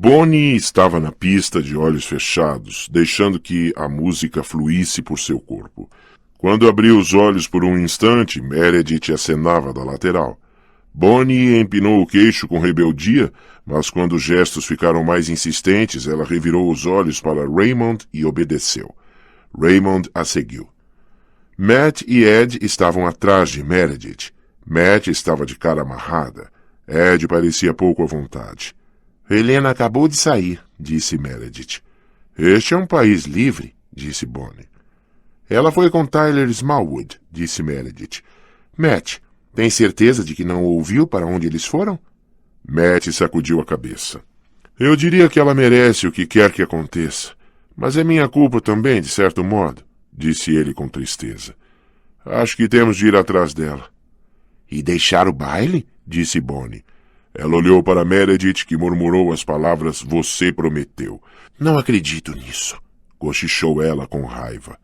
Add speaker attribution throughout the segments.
Speaker 1: Bonnie estava na pista de olhos fechados, deixando que a música fluísse por seu corpo. Quando abriu os olhos por um instante, Meredith acenava da lateral. Bonnie empinou o queixo com rebeldia, mas quando os gestos ficaram mais insistentes, ela revirou os olhos para Raymond e obedeceu. Raymond a seguiu. Matt e Ed estavam atrás de Meredith. Matt estava de cara amarrada. Ed parecia pouco à vontade.
Speaker 2: Helena acabou de sair, disse Meredith.
Speaker 1: Este é um país livre, disse Bonnie.
Speaker 2: Ela foi com Tyler Smallwood, disse Meredith. Matt, tem certeza de que não ouviu para onde eles foram?
Speaker 1: Matt sacudiu a cabeça. Eu diria que ela merece o que quer que aconteça, mas é minha culpa também, de certo modo, disse ele com tristeza. Acho que temos de ir atrás dela.
Speaker 2: E deixar o baile? Disse Bonnie.
Speaker 1: Ela olhou para Meredith, que murmurou as palavras "você prometeu".
Speaker 2: Não acredito nisso,
Speaker 1: cochichou ela com raiva.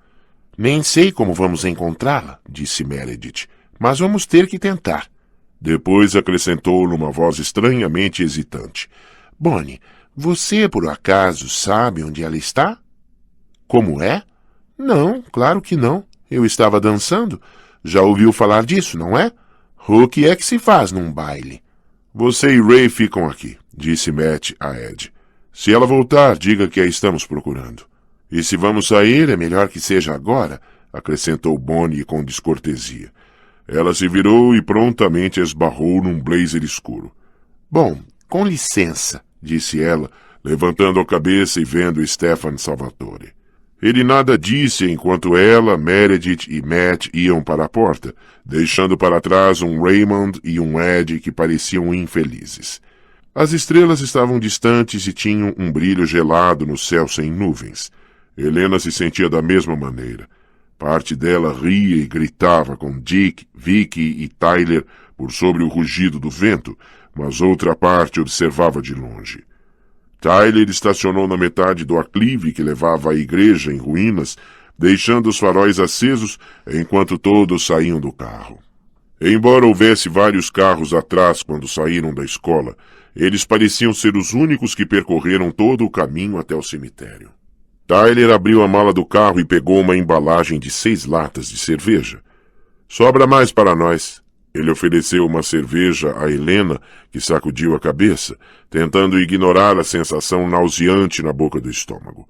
Speaker 2: Nem sei como vamos encontrá-la, disse Meredith, mas vamos ter que tentar.
Speaker 1: Depois acrescentou numa voz estranhamente hesitante.
Speaker 2: Bonnie, você por acaso sabe onde ela está? Como é? Não, claro que não. Eu estava dançando. Já ouviu falar disso, não é? O que é que se faz num baile?
Speaker 1: Você e Ray ficam aqui, disse Matt a Ed. Se ela voltar, diga que a estamos procurando.
Speaker 2: E se vamos sair, é melhor que seja agora, acrescentou Bonnie com descortesia.
Speaker 1: Ela se virou e prontamente esbarrou num blazer escuro.
Speaker 2: Bom, com licença, disse ela,
Speaker 1: levantando a cabeça e vendo Stefan Salvatore. Ele nada disse enquanto ela, Meredith e Matt iam para a porta, deixando para trás um Raymond e um Ed que pareciam infelizes. As estrelas estavam distantes e tinham um brilho gelado no céu sem nuvens. Helena se sentia da mesma maneira. Parte dela ria e gritava com Dick, Vicky e Tyler por sobre o rugido do vento, mas outra parte observava de longe. Tyler estacionou na metade do aclive que levava à igreja em ruínas, deixando os faróis acesos enquanto todos saíam do carro. Embora houvesse vários carros atrás quando saíram da escola, eles pareciam ser os únicos que percorreram todo o caminho até o cemitério. Tyler abriu a mala do carro e pegou uma embalagem de 6 latas de cerveja. Sobra mais para nós. Ele ofereceu uma cerveja a Helena, que sacudiu a cabeça, tentando ignorar a sensação nauseante na boca do estômago.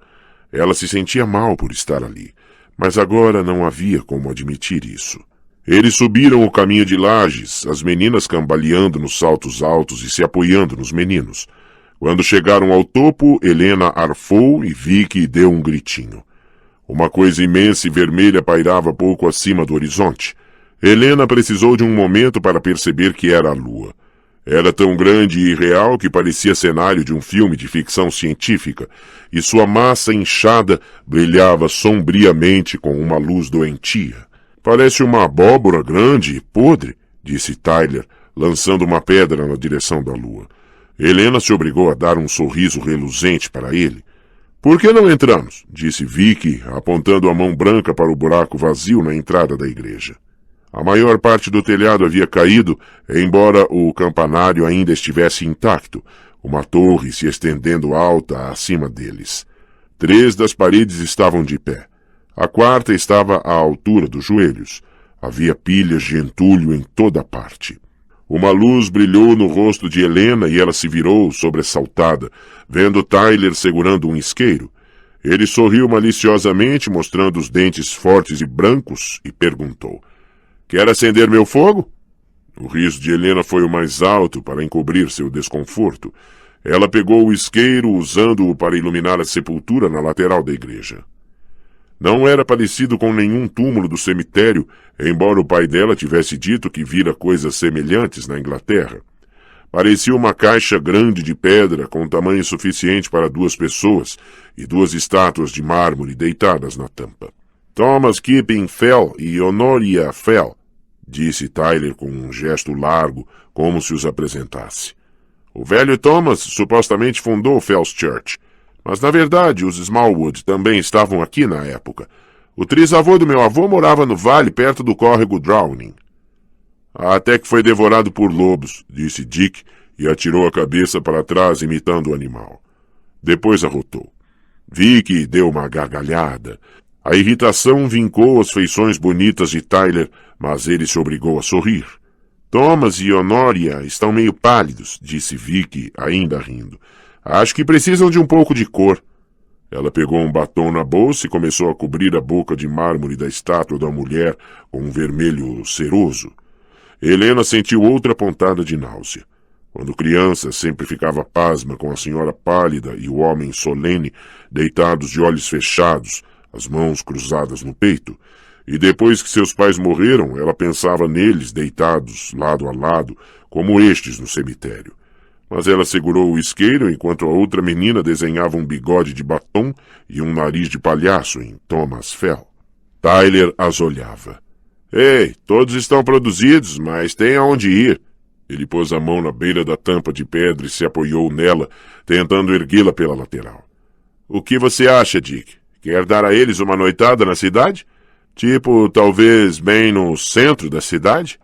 Speaker 1: Ela se sentia mal por estar ali, mas agora não havia como admitir isso. Eles subiram o caminho de lajes, as meninas cambaleando nos saltos altos e se apoiando nos meninos. Quando chegaram ao topo, Helena arfou e Vicky deu um gritinho. Uma coisa imensa e vermelha pairava pouco acima do horizonte. Helena precisou de um momento para perceber que era a lua. Era tão grande e irreal que parecia cenário de um filme de ficção científica, e sua massa inchada brilhava sombriamente com uma luz doentia. Parece uma abóbora grande e podre, disse Tyler, lançando uma pedra na direção da lua. Helena se obrigou a dar um sorriso reluzente para ele. Por que não entramos? Disse Vicky, apontando a mão branca para o buraco vazio na entrada da igreja. A maior parte do telhado havia caído, embora o campanário ainda estivesse intacto, uma torre se estendendo alta acima deles. 3 das paredes estavam de pé. A 4ª estava à altura dos joelhos. Havia pilhas de entulho em toda parte. Uma luz brilhou no rosto de Helena e ela se virou, sobressaltada, vendo Tyler segurando um isqueiro. Ele sorriu maliciosamente, mostrando os dentes fortes e brancos, e perguntou: "Quer acender meu fogo?" O riso de Helena foi o mais alto para encobrir seu desconforto. Ela pegou o isqueiro, usando-o para iluminar a sepultura na lateral da igreja. Não era parecido com nenhum túmulo do cemitério, embora o pai dela tivesse dito que vira coisas semelhantes na Inglaterra. Parecia uma caixa grande de pedra com tamanho suficiente para 2 pessoas e 2 estátuas de mármore deitadas na tampa. Thomas Kipping Fell e Honoria Fell, disse Tyler com um gesto largo, como se os apresentasse. O velho Thomas supostamente fundou Fell's Church, mas na verdade os Smallwood também estavam aqui na época. O trisavô do meu avô morava no vale perto do córrego Drowning. Até que foi devorado por lobos, disse Dick, e atirou a cabeça para trás imitando o animal. Depois arrotou. Vicky deu uma gargalhada. A irritação vincou as feições bonitas de Tyler, mas ele se obrigou a sorrir. Thomas e Honoria estão meio pálidos, disse Vicky, ainda rindo. Acho que precisam de um pouco de cor. Ela pegou um batom na bolsa e começou a cobrir a boca de mármore da estátua da mulher com um vermelho ceroso. Helena sentiu outra pontada de náusea. Quando criança, sempre ficava pasma com a senhora pálida e o homem solene, deitados de olhos fechados, as mãos cruzadas no peito. E depois que seus pais morreram, ela pensava neles deitados, lado a lado, como estes no cemitério. Mas ela segurou o isqueiro enquanto a outra menina desenhava um bigode de batom e um nariz de palhaço em Thomas Fell. Tyler as olhava. Ei, todos estão produzidos, mas tem aonde ir. Ele pôs a mão na beira da tampa de pedra e se apoiou nela, tentando erguê-la pela lateral. O que você acha, Dick? Quer dar a eles uma noitada na cidade? Tipo, talvez bem no centro da cidade?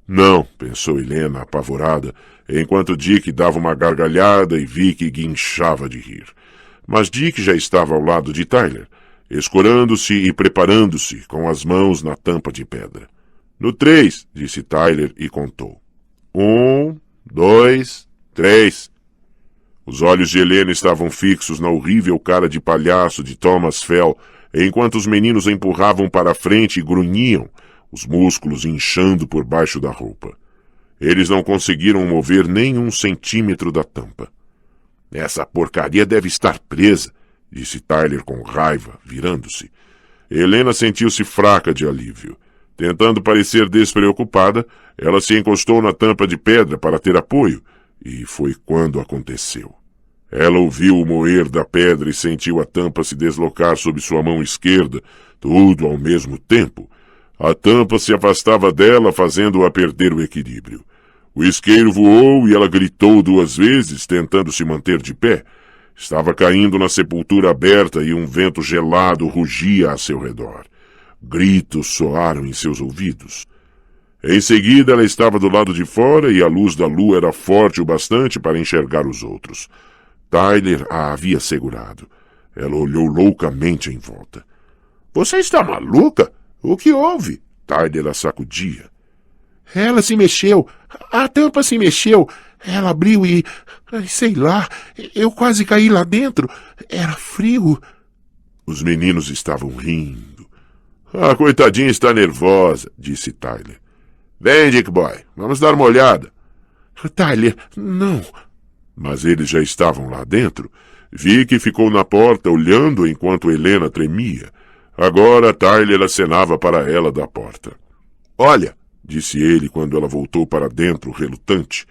Speaker 1: Não, pensou Helena, apavorada, enquanto Dick dava uma gargalhada e Vicky guinchava de rir. Mas Dick já estava ao lado de Tyler, escorando-se e preparando-se, com as mãos na tampa de pedra. No 3, disse Tyler e contou. 1, 2, 3. Os olhos de Helena estavam fixos na horrível cara de palhaço de Thomas Fell, enquanto os meninos empurravam para a frente e grunhiam, os músculos inchando por baixo da roupa. Eles não conseguiram mover nem 1 centímetro da tampa. Essa porcaria deve estar presa, disse Tyler com raiva, virando-se. Helena sentiu-se fraca de alívio. Tentando parecer despreocupada, ela se encostou na tampa de pedra para ter apoio, e foi quando aconteceu. Ela ouviu o moer da pedra e sentiu a tampa se deslocar sob sua mão esquerda, tudo ao mesmo tempo. A tampa se afastava dela, fazendo-a perder o equilíbrio. O isqueiro voou e ela gritou 2 vezes, tentando se manter de pé. Estava caindo na sepultura aberta e um vento gelado rugia a seu redor. Gritos soaram em seus ouvidos. Em seguida, ela estava do lado de fora e a luz da lua era forte o bastante para enxergar os outros. Tyler a havia segurado. Ela olhou loucamente em volta. — Você está maluca? O que houve? Tyler a sacudia. — Ela se mexeu. A tampa se mexeu. Ela abriu e... sei lá, eu quase caí lá dentro. Era frio. Os meninos estavam rindo. — A coitadinha está nervosa, disse Tyler. — Vem, Dick Boy, vamos dar uma olhada. — Tyler, não. Mas eles já estavam lá dentro. Vicky ficou na porta olhando enquanto Helena tremia. Agora Tyler acenava para ela da porta. — Olha, disse ele quando ela voltou para dentro, relutante.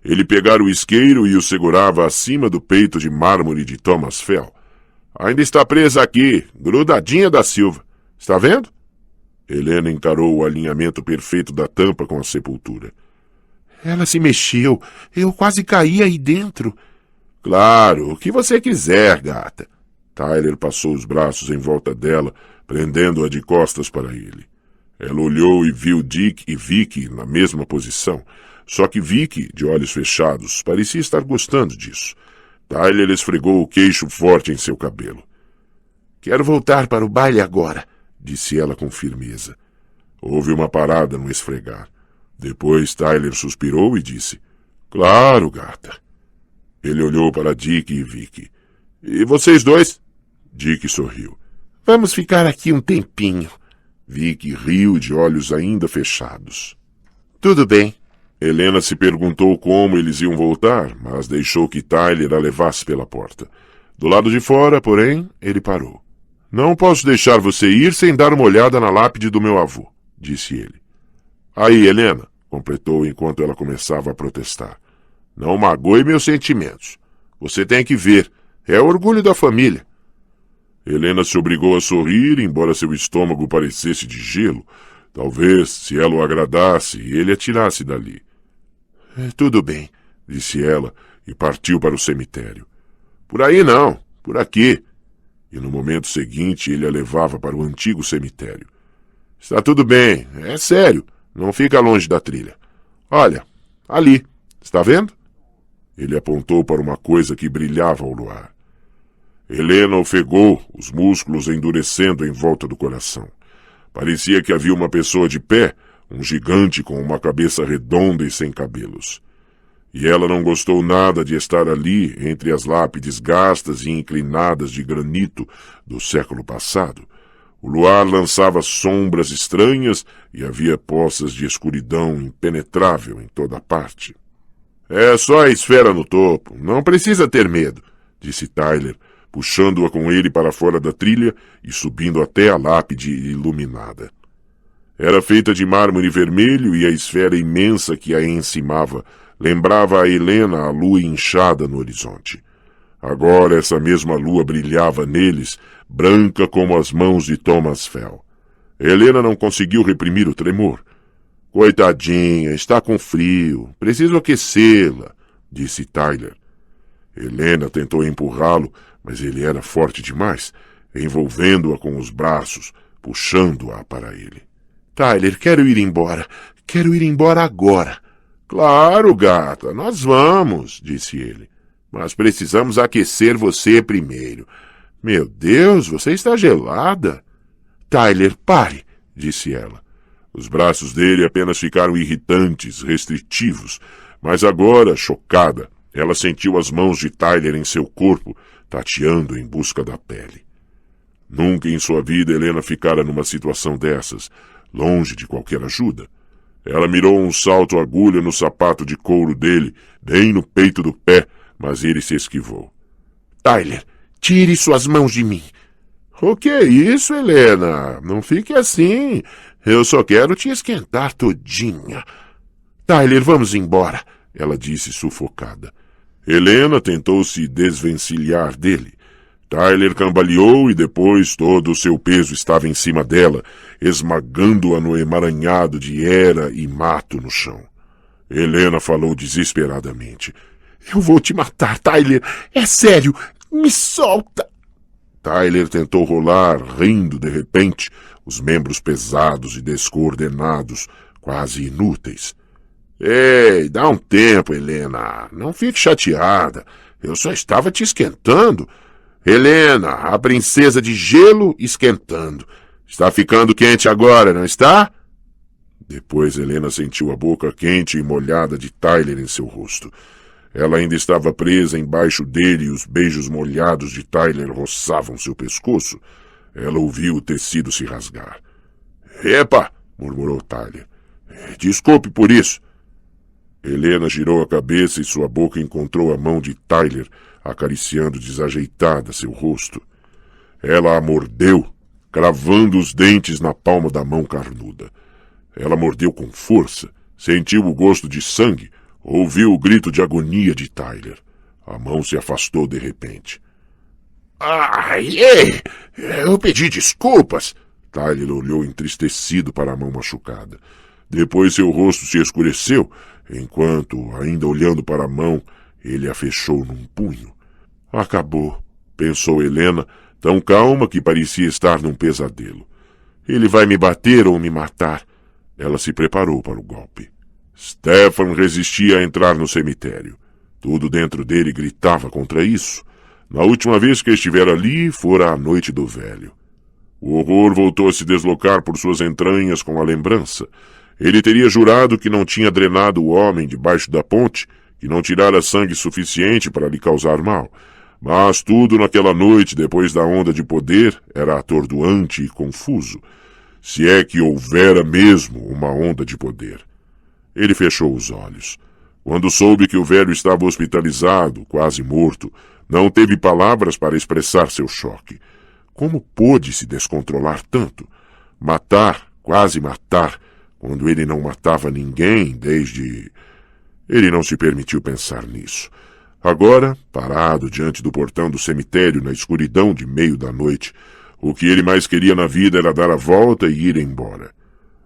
Speaker 1: Ele pegara o isqueiro e o segurava acima do peito de mármore de Thomas Fell. — Ainda está presa aqui, grudadinha da Silva. Está vendo? Helena encarou o alinhamento perfeito da tampa com a sepultura. — Ela se mexeu. Eu quase caí aí dentro. — Claro, o que você quiser, gata. Tyler passou os braços em volta dela, prendendo-a de costas para ele. Ela olhou e viu Dick e Vicky na mesma posição, só que Vicky, de olhos fechados, parecia estar gostando disso. Tyler esfregou o queixo forte em seu cabelo. — Quero voltar para o baile agora, disse ela com firmeza. Houve uma parada no esfregar. Depois Tyler suspirou e disse, — Claro, gata. Ele olhou para Dick e Vicky. — E vocês dois? Dick sorriu. — Vamos ficar aqui um tempinho. Vicky riu de olhos ainda fechados. — Tudo bem. Helena se perguntou como eles iam voltar, mas deixou que Tyler a levasse pela porta. Do lado de fora, porém, ele parou. — Não posso deixar você ir sem dar uma olhada na lápide do meu avô, disse ele. — Aí, Helena, completou enquanto ela começava a protestar. — Não magoe meus sentimentos. Você tem que ver. É o orgulho da família. Helena se obrigou a sorrir, embora seu estômago parecesse de gelo. Talvez, se ela o agradasse, ele a tirasse dali. — Tudo bem, disse ela, e partiu para o cemitério. — Por aí não, por aqui. E no momento seguinte ele a levava para o antigo cemitério. — Está tudo bem, é sério, não fica longe da trilha. Olha, ali, está vendo? Ele apontou para uma coisa que brilhava ao luar. Helena ofegou, os músculos endurecendo em volta do coração. Parecia que havia uma pessoa de pé, um gigante com uma cabeça redonda e sem cabelos. E ela não gostou nada de estar ali, entre as lápides gastas e inclinadas de granito do século passado. O luar lançava sombras estranhas e havia poças de escuridão impenetrável em toda parte. É só a esfera no topo, não precisa ter medo, disse Tyler, puxando-a com ele para fora da trilha e subindo até a lápide iluminada. Era feita de mármore vermelho e a esfera imensa que a encimava lembrava a Helena a lua inchada no horizonte. Agora essa mesma lua brilhava neles, branca como as mãos de Thomas Fell. Helena não conseguiu reprimir o tremor. Coitadinha, está com frio. Preciso aquecê-la, disse Tyler. Helena tentou empurrá-lo, mas ele era forte demais, envolvendo-a com os braços, puxando-a para ele. Tyler, quero ir embora. Quero ir embora agora. Claro, gata, nós vamos, disse ele. Mas precisamos aquecer você primeiro. Meu Deus, você está gelada. Tyler, pare, disse ela. Os braços dele apenas ficaram irritantes, restritivos, mas agora, chocada, ela sentiu as mãos de Tyler em seu corpo, tateando em busca da pele. Nunca em sua vida Helena ficara numa situação dessas, longe de qualquer ajuda. Ela mirou um salto-agulha no sapato de couro dele, bem no peito do pé, mas ele se esquivou. Tyler, tire suas mãos de mim. O que é isso, Helena? Não fique assim. Eu só quero te esquentar todinha. Tyler, vamos embora, ela disse sufocada. Helena tentou se desvencilhar dele. Tyler cambaleou e depois todo o seu peso estava em cima dela, esmagando-a no emaranhado de era e mato no chão. Helena falou desesperadamente. Eu vou te matar, Tyler. É sério. Me solta. Tyler tentou rolar, rindo de repente, os membros pesados e descoordenados, quase inúteis. Ei, dá um tempo, Helena. Não fique chateada. Eu só estava te esquentando. Helena, a princesa de gelo esquentando. Está ficando quente agora, não está? Depois Helena sentiu a boca quente e molhada de Tyler em seu rosto. Ela ainda estava presa embaixo dele e os beijos molhados de Tyler roçavam seu pescoço. Ela ouviu o tecido se rasgar. Epa! Murmurou Tyler. Desculpe por isso. Helena girou a cabeça e sua boca encontrou a mão de Tyler, acariciando desajeitada seu rosto. Ela a mordeu, cravando os dentes na palma da mão carnuda. Ela mordeu com força, sentiu o gosto de sangue, ouviu o grito de agonia de Tyler. A mão se afastou de repente. Ai, ei! Eu pedi desculpas! Tyler olhou entristecido para a mão machucada. Depois seu rosto se escureceu, enquanto, ainda olhando para a mão, ele a fechou num punho. Acabou, pensou Helena, tão calma que parecia estar num pesadelo. Ele vai me bater ou me matar. Ela se preparou para o golpe. Stefan resistia a entrar no cemitério. Tudo dentro dele gritava contra isso. Na última vez que estivera ali, fora a noite do velho. O horror voltou a se deslocar por suas entranhas com a lembrança. Ele teria jurado que não tinha drenado o homem debaixo da ponte, que não tirara sangue suficiente para lhe causar mal. Mas tudo naquela noite, depois da onda de poder, era atordoante e confuso. Se é que houvera mesmo uma onda de poder. Ele fechou os olhos. Quando soube que o velho estava hospitalizado, quase morto, não teve palavras para expressar seu choque. Como pôde se descontrolar tanto? Matar, quase matar, quando ele não matava ninguém desde... Ele não se permitiu pensar nisso. Agora, parado diante do portão do cemitério na escuridão de meio da noite, o que ele mais queria na vida era dar a volta e ir embora.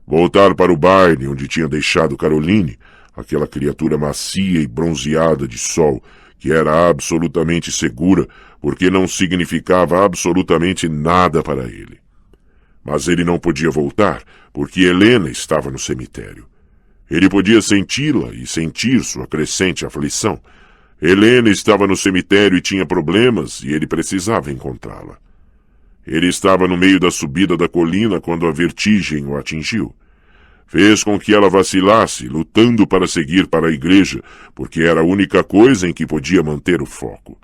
Speaker 1: Voltar para o baile onde tinha deixado Caroline, aquela criatura macia e bronzeada de sol, que era absolutamente segura, porque não significava absolutamente nada para ele. Mas ele não podia voltar, porque Helena estava no cemitério. Ele podia senti-la e sentir sua crescente aflição. Helena estava no cemitério e tinha problemas, e ele precisava encontrá-la. Ele estava no meio da subida da colina quando a vertigem o atingiu. Fez com que ela vacilasse, lutando para seguir para a igreja, porque era a única coisa em que podia manter o foco.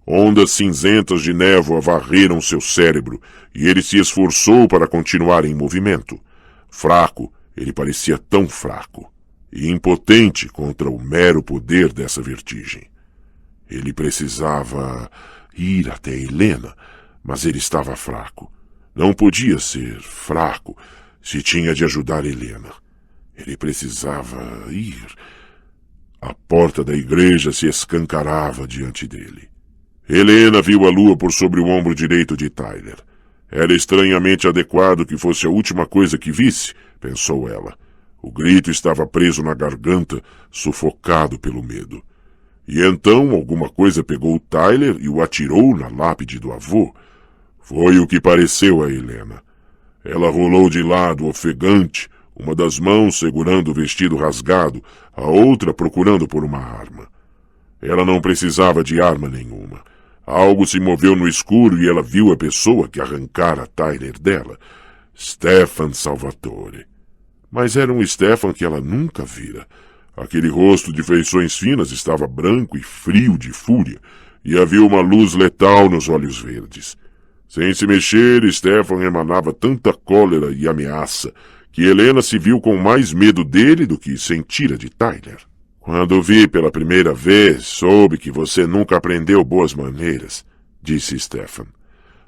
Speaker 1: Ondas cinzentas de névoa varreram seu cérebro, e ele se esforçou para continuar em movimento. Fraco, ele parecia tão fraco, e impotente contra o mero poder dessa vertigem. Ele precisava ir até Helena, mas ele estava fraco. Não podia ser fraco se tinha de ajudar Helena. Ele precisava ir. A porta da igreja se escancarava diante dele. Helena viu a lua por sobre o ombro direito de Tyler. Era estranhamente adequado que fosse a última coisa que visse, pensou ela. O grito estava preso na garganta, sufocado pelo medo. E então alguma coisa pegou Tyler e o atirou na lápide do avô. Foi o que pareceu a Helena. Ela rolou de lado, ofegante, uma das mãos segurando o vestido rasgado, a outra procurando por uma arma. Ela não precisava de arma nenhuma. Algo se moveu no escuro e ela viu a pessoa que arrancara Tyler dela. Stefan Salvatore. Mas era um Stefan que ela nunca vira. Aquele rosto de feições finas estava branco e frio de fúria, e havia uma luz letal nos olhos verdes. Sem se mexer, Stefan emanava tanta cólera e ameaça que Helena se viu com mais medo dele do que sentira de Tyler. Quando o vi pela primeira vez, soube que você nunca aprendeu boas maneiras, disse Stefan.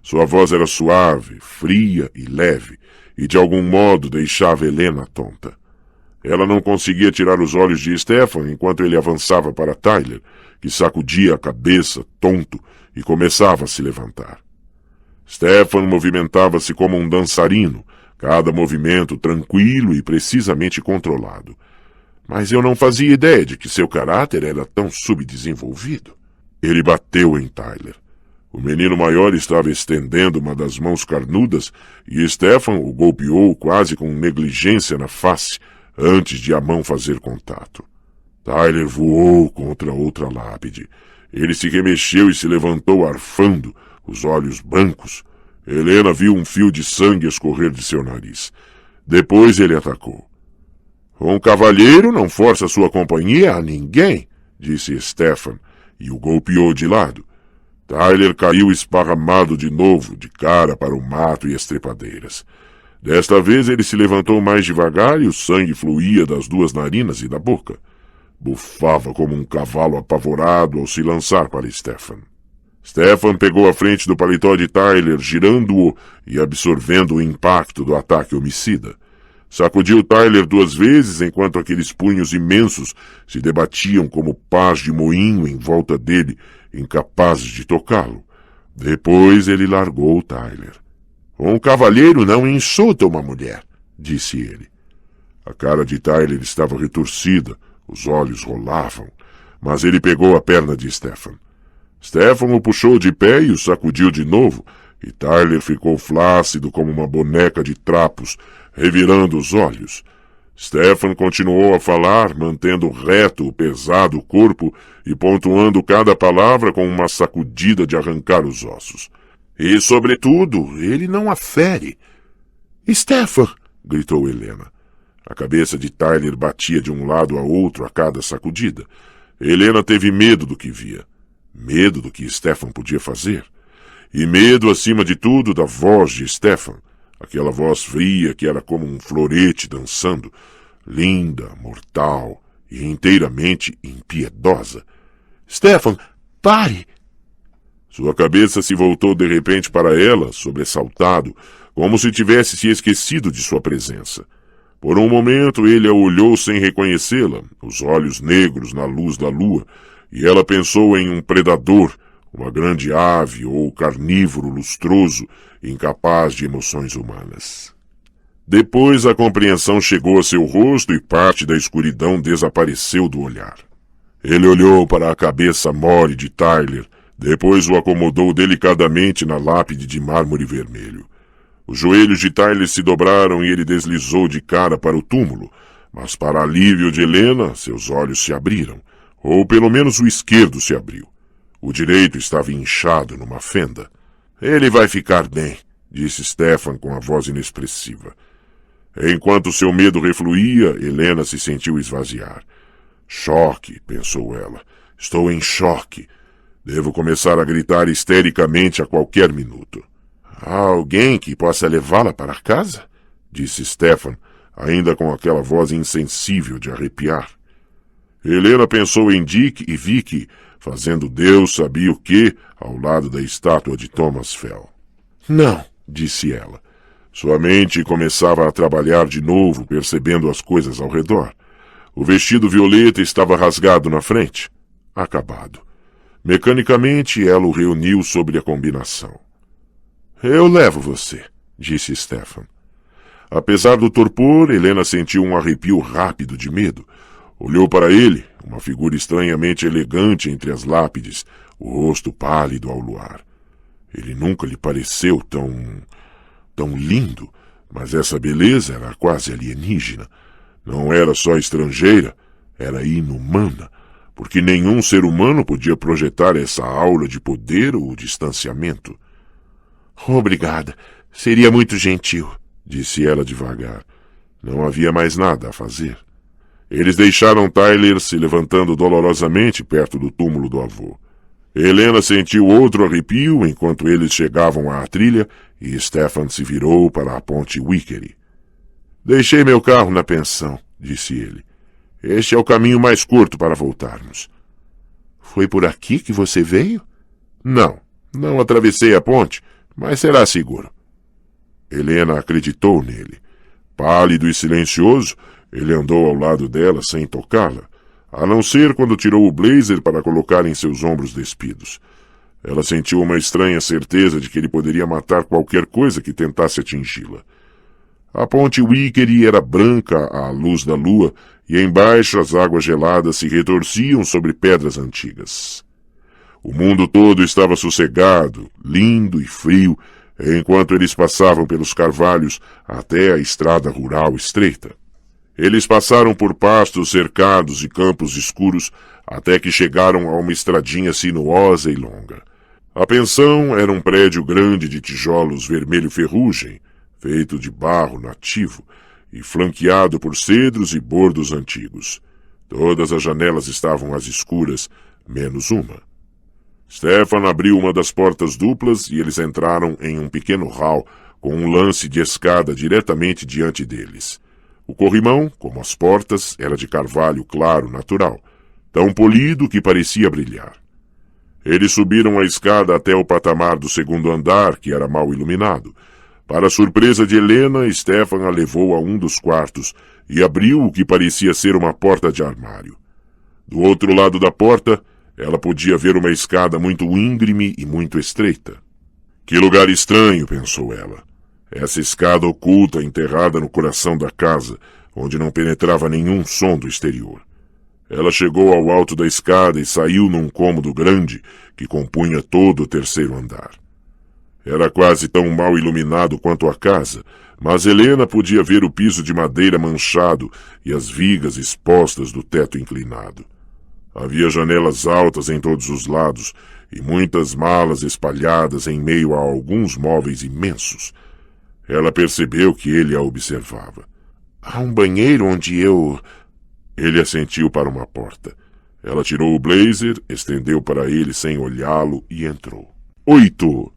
Speaker 1: Sua voz era suave, fria e leve, e de algum modo deixava Helena tonta. Ela não conseguia tirar os olhos de Stefan enquanto ele avançava para Tyler, que sacudia a cabeça, tonto, e começava a se levantar. Stefan movimentava-se como um dançarino, cada movimento tranquilo e precisamente controlado. Mas eu não fazia ideia de que seu caráter era tão subdesenvolvido. Ele bateu em Tyler. O menino maior estava estendendo uma das mãos carnudas e Stefan o golpeou quase com negligência na face antes de a mão fazer contato. Tyler voou contra outra lápide. Ele se remexeu e se levantou arfando, os olhos brancos. Helena viu um fio de sangue escorrer de seu nariz. Depois ele atacou. Um cavalheiro não força sua companhia a ninguém, disse Stefan, e o golpeou de lado. Tyler caiu esparramado de novo, de cara para o mato e as trepadeiras. Desta vez ele se levantou mais devagar e o sangue fluía das duas narinas e da boca. Bufava como um cavalo apavorado ao se lançar para Stefan. Stefan pegou a frente do paletó de Tyler, girando-o e absorvendo o impacto do ataque homicida. Sacudiu Tyler 2 vezes enquanto aqueles punhos imensos se debatiam como pás de moinho em volta dele, incapazes de tocá-lo. Depois ele largou Tyler. Um cavalheiro não insulta uma mulher, disse ele. A cara de Tyler estava retorcida, os olhos rolavam, mas ele pegou a perna de Stefan. Stefan o puxou de pé e o sacudiu de novo, e Tyler ficou flácido como uma boneca de trapos, revirando os olhos. Stefan continuou a falar, mantendo reto o pesado corpo e pontuando cada palavra com uma sacudida de arrancar os ossos. E, sobretudo, ele não a fere. Stefan! Gritou Helena. A cabeça de Tyler batia de um lado a outro a cada sacudida. Helena teve medo do que via. Medo do que Stefan podia fazer. E medo, acima de tudo, da voz de Stefan. Aquela voz fria que era como um florete dançando, linda, mortal e inteiramente impiedosa. Stefan, pare! Sua cabeça se voltou de repente para ela, sobressaltado, como se tivesse se esquecido de sua presença. Por um momento ele a olhou sem reconhecê-la, os olhos negros na luz da lua, e ela pensou em um predador, uma grande ave ou carnívoro lustroso, incapaz de emoções humanas. Depois a compreensão chegou a seu rosto e parte da escuridão desapareceu do olhar. Ele olhou para a cabeça mole de Tyler, depois o acomodou delicadamente na lápide de mármore vermelho. Os joelhos de Tyler se dobraram e ele deslizou de cara para o túmulo, Mas, para alívio de Helena, seus olhos se abriram, ou pelo menos o esquerdo se abriu. O direito estava inchado numa fenda. Ele vai ficar bem, disse Stefan com a voz inexpressiva. Enquanto seu medo refluía, Helena se sentiu esvaziar. Choque, pensou ela. Estou em choque. Devo começar a gritar histericamente a qualquer minuto.
Speaker 2: Há alguém que possa levá-la para casa?
Speaker 1: Disse Stefan, ainda com aquela voz insensível de arrepiar. Helena pensou em Dick e Vicky, fazendo Deus sabia o que ao lado da estátua de Thomas Fell.
Speaker 2: Não, disse ela.
Speaker 1: Sua mente começava a trabalhar de novo, percebendo as coisas ao redor. O vestido violeta estava rasgado na frente. Acabado. Mecanicamente, ela o reuniu sobre a combinação.
Speaker 2: Eu levo você, disse Stefan.
Speaker 1: Apesar do torpor, Helena sentiu um arrepio rápido de medo. Olhou para ele, uma figura estranhamente elegante entre as lápides, o rosto pálido ao luar. Ele nunca lhe pareceu tão lindo, mas essa beleza era quase alienígena. Não era só estrangeira, era inumana, porque nenhum ser humano podia projetar essa aura de poder ou distanciamento.
Speaker 2: Obrigada, seria muito gentil,
Speaker 1: disse ela devagar. Não havia mais nada a fazer. Eles deixaram Tyler se levantando dolorosamente perto do túmulo do avô. Helena sentiu outro arrepio enquanto eles chegavam à trilha e Stefan se virou para a ponte Wickery.
Speaker 2: Deixei meu carro na pensão, disse ele. Este é o caminho mais curto para voltarmos. Foi por aqui que você veio?
Speaker 1: Não atravessei a ponte, mas será seguro. Helena acreditou nele. Pálido e silencioso, ele andou ao lado dela sem tocá-la, a não ser quando tirou o blazer para colocar em seus ombros despidos. Ela sentiu uma estranha certeza de que ele poderia matar qualquer coisa que tentasse atingi-la. A ponte Wickery era branca à luz da lua e embaixo as águas geladas se retorciam sobre pedras antigas. O mundo todo estava sossegado, lindo e frio, enquanto eles passavam pelos carvalhos até a estrada rural estreita. Eles passaram por pastos cercados e campos escuros até que chegaram a uma estradinha sinuosa e longa. A pensão era um prédio grande de tijolos vermelho ferrugem, feito de barro nativo e flanqueado por cedros e bordos antigos. Todas as janelas estavam às escuras, menos uma. Stefan abriu uma das portas duplas e eles entraram em um pequeno hall com um lance de escada diretamente diante deles. O corrimão, como as portas, era de carvalho claro natural, tão polido que parecia brilhar. Eles subiram a escada até o patamar do segundo andar, que era mal iluminado. Para a surpresa de Helena, Stefan a levou a um dos quartos e abriu o que parecia ser uma porta de armário. Do outro lado da porta, ela podia ver uma escada muito íngreme e muito estreita. Que lugar estranho, pensou ela. Essa escada oculta enterrada no coração da casa, onde não penetrava nenhum som do exterior. Ela chegou ao alto da escada e saiu num cômodo grande que compunha todo o terceiro andar. Era quase tão mal iluminado quanto a casa, mas Helena podia ver o piso de madeira manchado e as vigas expostas do teto inclinado. Havia janelas altas em todos os lados e muitas malas espalhadas em meio a alguns móveis imensos. Ela percebeu que ele a observava.
Speaker 2: Há um banheiro onde eu...
Speaker 1: Ele assentiu para uma porta. Ela tirou o blazer, estendeu para ele sem olhá-lo e entrou. 8.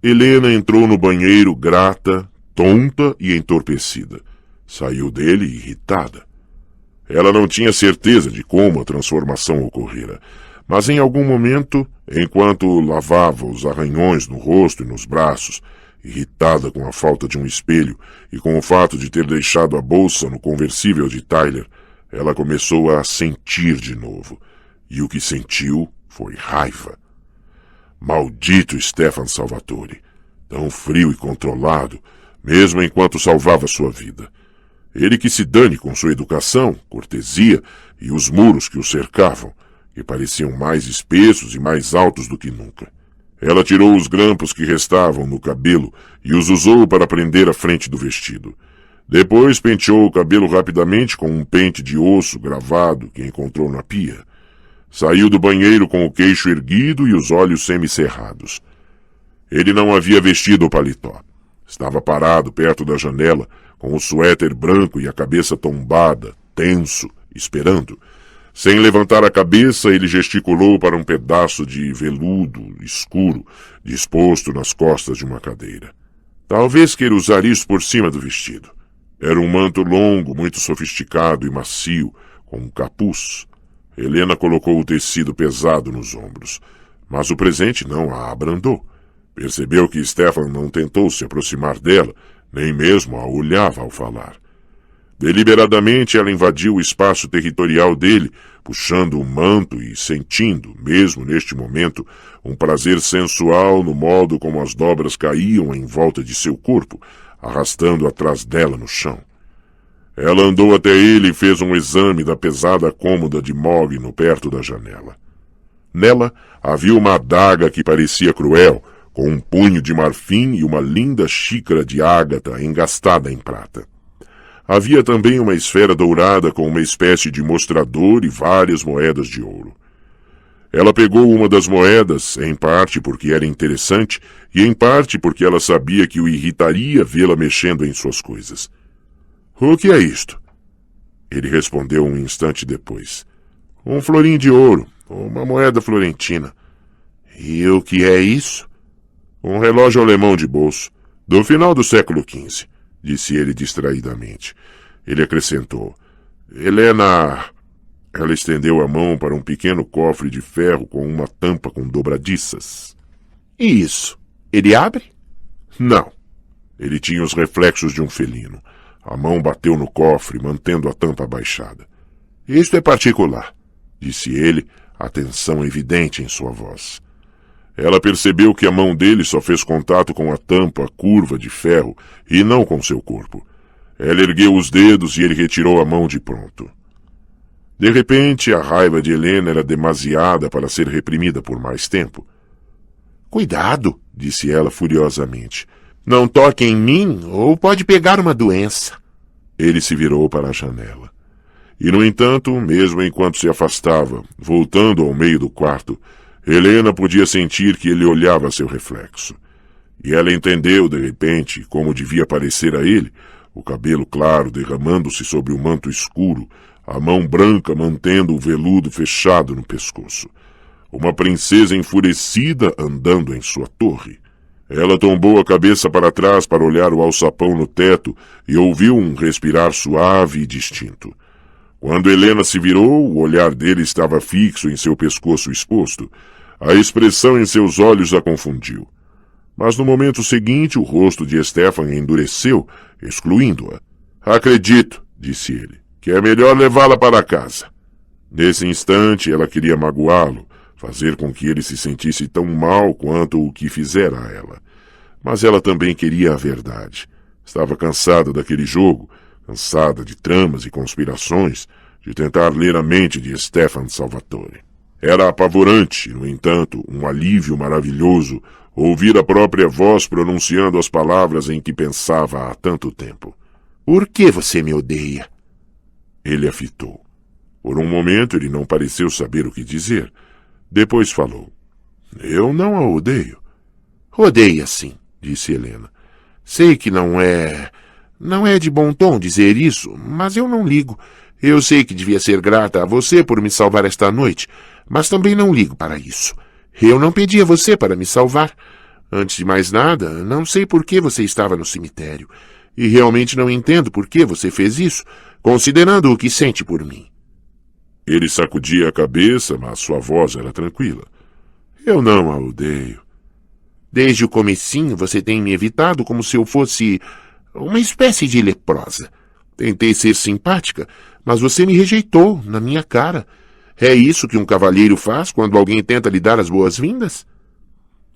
Speaker 1: Helena entrou no banheiro grata, tonta e entorpecida. Saiu dele irritada. Ela não tinha certeza de como a transformação ocorrera, mas em algum momento, enquanto lavava os arranhões no rosto e nos braços, irritada com a falta de um espelho e com o fato de ter deixado a bolsa no conversível de Tyler, ela começou a sentir de novo. E o que sentiu foi raiva. Maldito Stefan Salvatore, tão frio e controlado, mesmo enquanto salvava sua vida. Ele que se dane com sua educação, cortesia e os muros que o cercavam, que pareciam mais espessos e mais altos do que nunca. Ela tirou os grampos que restavam no cabelo e os usou para prender a frente do vestido. Depois penteou o cabelo rapidamente com um pente de osso gravado que encontrou na pia. Saiu do banheiro com o queixo erguido e os olhos semicerrados. Ele não havia vestido o paletó. Estava parado perto da janela, com o suéter branco e a cabeça tombada, tenso, esperando. Sem levantar a cabeça, ele gesticulou para um pedaço de veludo escuro, disposto nas costas de uma cadeira. Talvez queira usar isso por cima do vestido. Era um manto longo, muito sofisticado e macio, com um capuz. Helena colocou o tecido pesado nos ombros, mas o presente não a abrandou. Percebeu que Stefan não tentou se aproximar dela, nem mesmo a olhava ao falar. Deliberadamente ela invadiu o espaço territorial dele, puxando o manto e sentindo, mesmo neste momento, um prazer sensual no modo como as dobras caíam em volta de seu corpo, arrastando atrás dela no chão. Ela andou até ele e fez um exame da pesada cômoda de mogno perto da janela. Nela havia uma adaga que parecia cruel, com um punho de marfim e uma linda xícara de ágata engastada em prata. Havia também uma esfera dourada com uma espécie de mostrador e várias moedas de ouro. Ela pegou uma das moedas, em parte porque era interessante e em parte porque ela sabia que o irritaria vê-la mexendo em suas coisas. — O que é isto? Ele respondeu um instante depois. — Um florim de ouro, uma moeda florentina. — E o que é isso? — Um relógio alemão de bolso, do final do século XV, disse ele distraidamente. Ele acrescentou. — Helena... Ela estendeu a mão para um pequeno cofre de ferro com uma tampa com dobradiças. — E isso? Ele abre? — Não. Ele tinha os reflexos de um felino. A mão bateu no cofre, mantendo a tampa abaixada. — Isto é particular, disse ele, a tensão evidente em sua voz. Ela percebeu que a mão dele só fez contato com a tampa curva de ferro e não com seu corpo. Ela ergueu os dedos e ele retirou a mão de pronto. De repente, a raiva de Helena era demasiada para ser reprimida por mais tempo. — Cuidado, disse ela furiosamente. Não toque em mim ou pode pegar uma doença. Ele se virou para a janela. E, no entanto, mesmo enquanto se afastava, voltando ao meio do quarto, Helena podia sentir que ele olhava seu reflexo. E ela entendeu, de repente, como devia parecer a ele, o cabelo claro derramando-se sobre o manto escuro, a mão branca mantendo o veludo fechado no pescoço. Uma princesa enfurecida andando em sua torre. Ela tombou a cabeça para trás para olhar o alçapão no teto e ouviu um respirar suave e distinto. Quando Helena se virou, o olhar dele estava fixo em seu pescoço exposto. A expressão em seus olhos a confundiu. Mas no momento seguinte, o rosto de Stefan endureceu, excluindo-a. — Acredito, disse ele, que é melhor levá-la para casa. Nesse instante, ela queria magoá-lo, fazer com que ele se sentisse tão mal quanto o que fizera a ela. Mas ela também queria a verdade. Estava cansada daquele jogo, cansada de tramas e conspirações, de tentar ler a mente de Stefan Salvatore. Era apavorante, no entanto, um alívio maravilhoso, ouvir a própria voz pronunciando as palavras em que pensava há tanto tempo. — Por que você me odeia? Ele a fitou. Por um momento ele não pareceu saber o que dizer. Depois falou. — Eu não a odeio. — Odeia sim, disse Helena. Sei que não é de bom tom dizer isso, mas eu não ligo. Eu sei que devia ser grata a você por me salvar esta noite, mas também não ligo para isso. Eu não pedi a você para me salvar. Antes de mais nada, não sei por que você estava no cemitério. E realmente não entendo por que você fez isso, considerando o que sente por mim. Ele sacudia a cabeça, mas sua voz era tranquila. Eu não a odeio. Desde o comecinho você tem me evitado como se eu fosse uma espécie de leprosa. Tentei ser simpática, mas você me rejeitou na minha cara. É isso que um cavalheiro faz quando alguém tenta lhe dar as boas-vindas?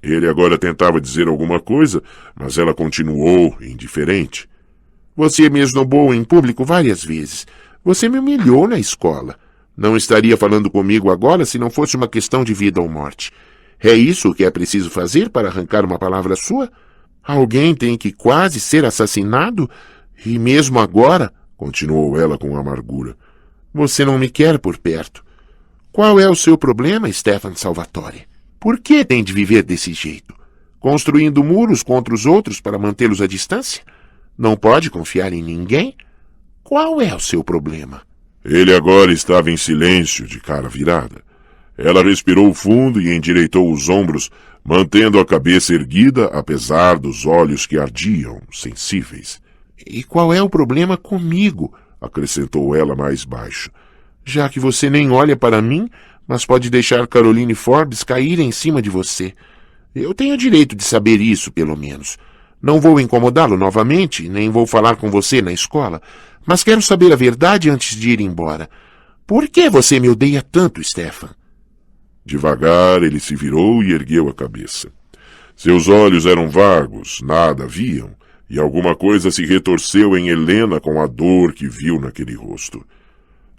Speaker 1: Ele agora tentava dizer alguma coisa, mas ela continuou indiferente. Você me esnobou em público várias vezes. Você me humilhou na escola. Não estaria falando comigo agora se não fosse uma questão de vida ou morte. É isso que é preciso fazer para arrancar uma palavra sua? Alguém tem que quase ser assassinado?
Speaker 2: E mesmo agora, continuou ela com amargura, você não me quer por perto. Qual é o seu problema, Stefan Salvatore? Por que tem de viver desse jeito? Construindo muros contra os outros para mantê-los à distância? Não pode confiar em ninguém? Qual é o seu problema?
Speaker 1: Ele agora estava em silêncio, de cara virada. Ela respirou fundo e endireitou os ombros, mantendo a cabeça erguida, apesar dos olhos que ardiam, sensíveis.
Speaker 2: E qual é o problema comigo? Acrescentou ela mais baixo. Já que você nem olha para mim, mas pode deixar Caroline Forbes cair em cima de você. Eu tenho direito de saber isso, pelo menos. Não vou incomodá-lo novamente, nem vou falar com você na escola, mas quero saber a verdade antes de ir embora. Por que você me odeia tanto, Stefan?
Speaker 1: Devagar ele se virou e ergueu a cabeça. Seus olhos eram vagos, nada viam, e alguma coisa se retorceu em Helena com a dor que viu naquele rosto.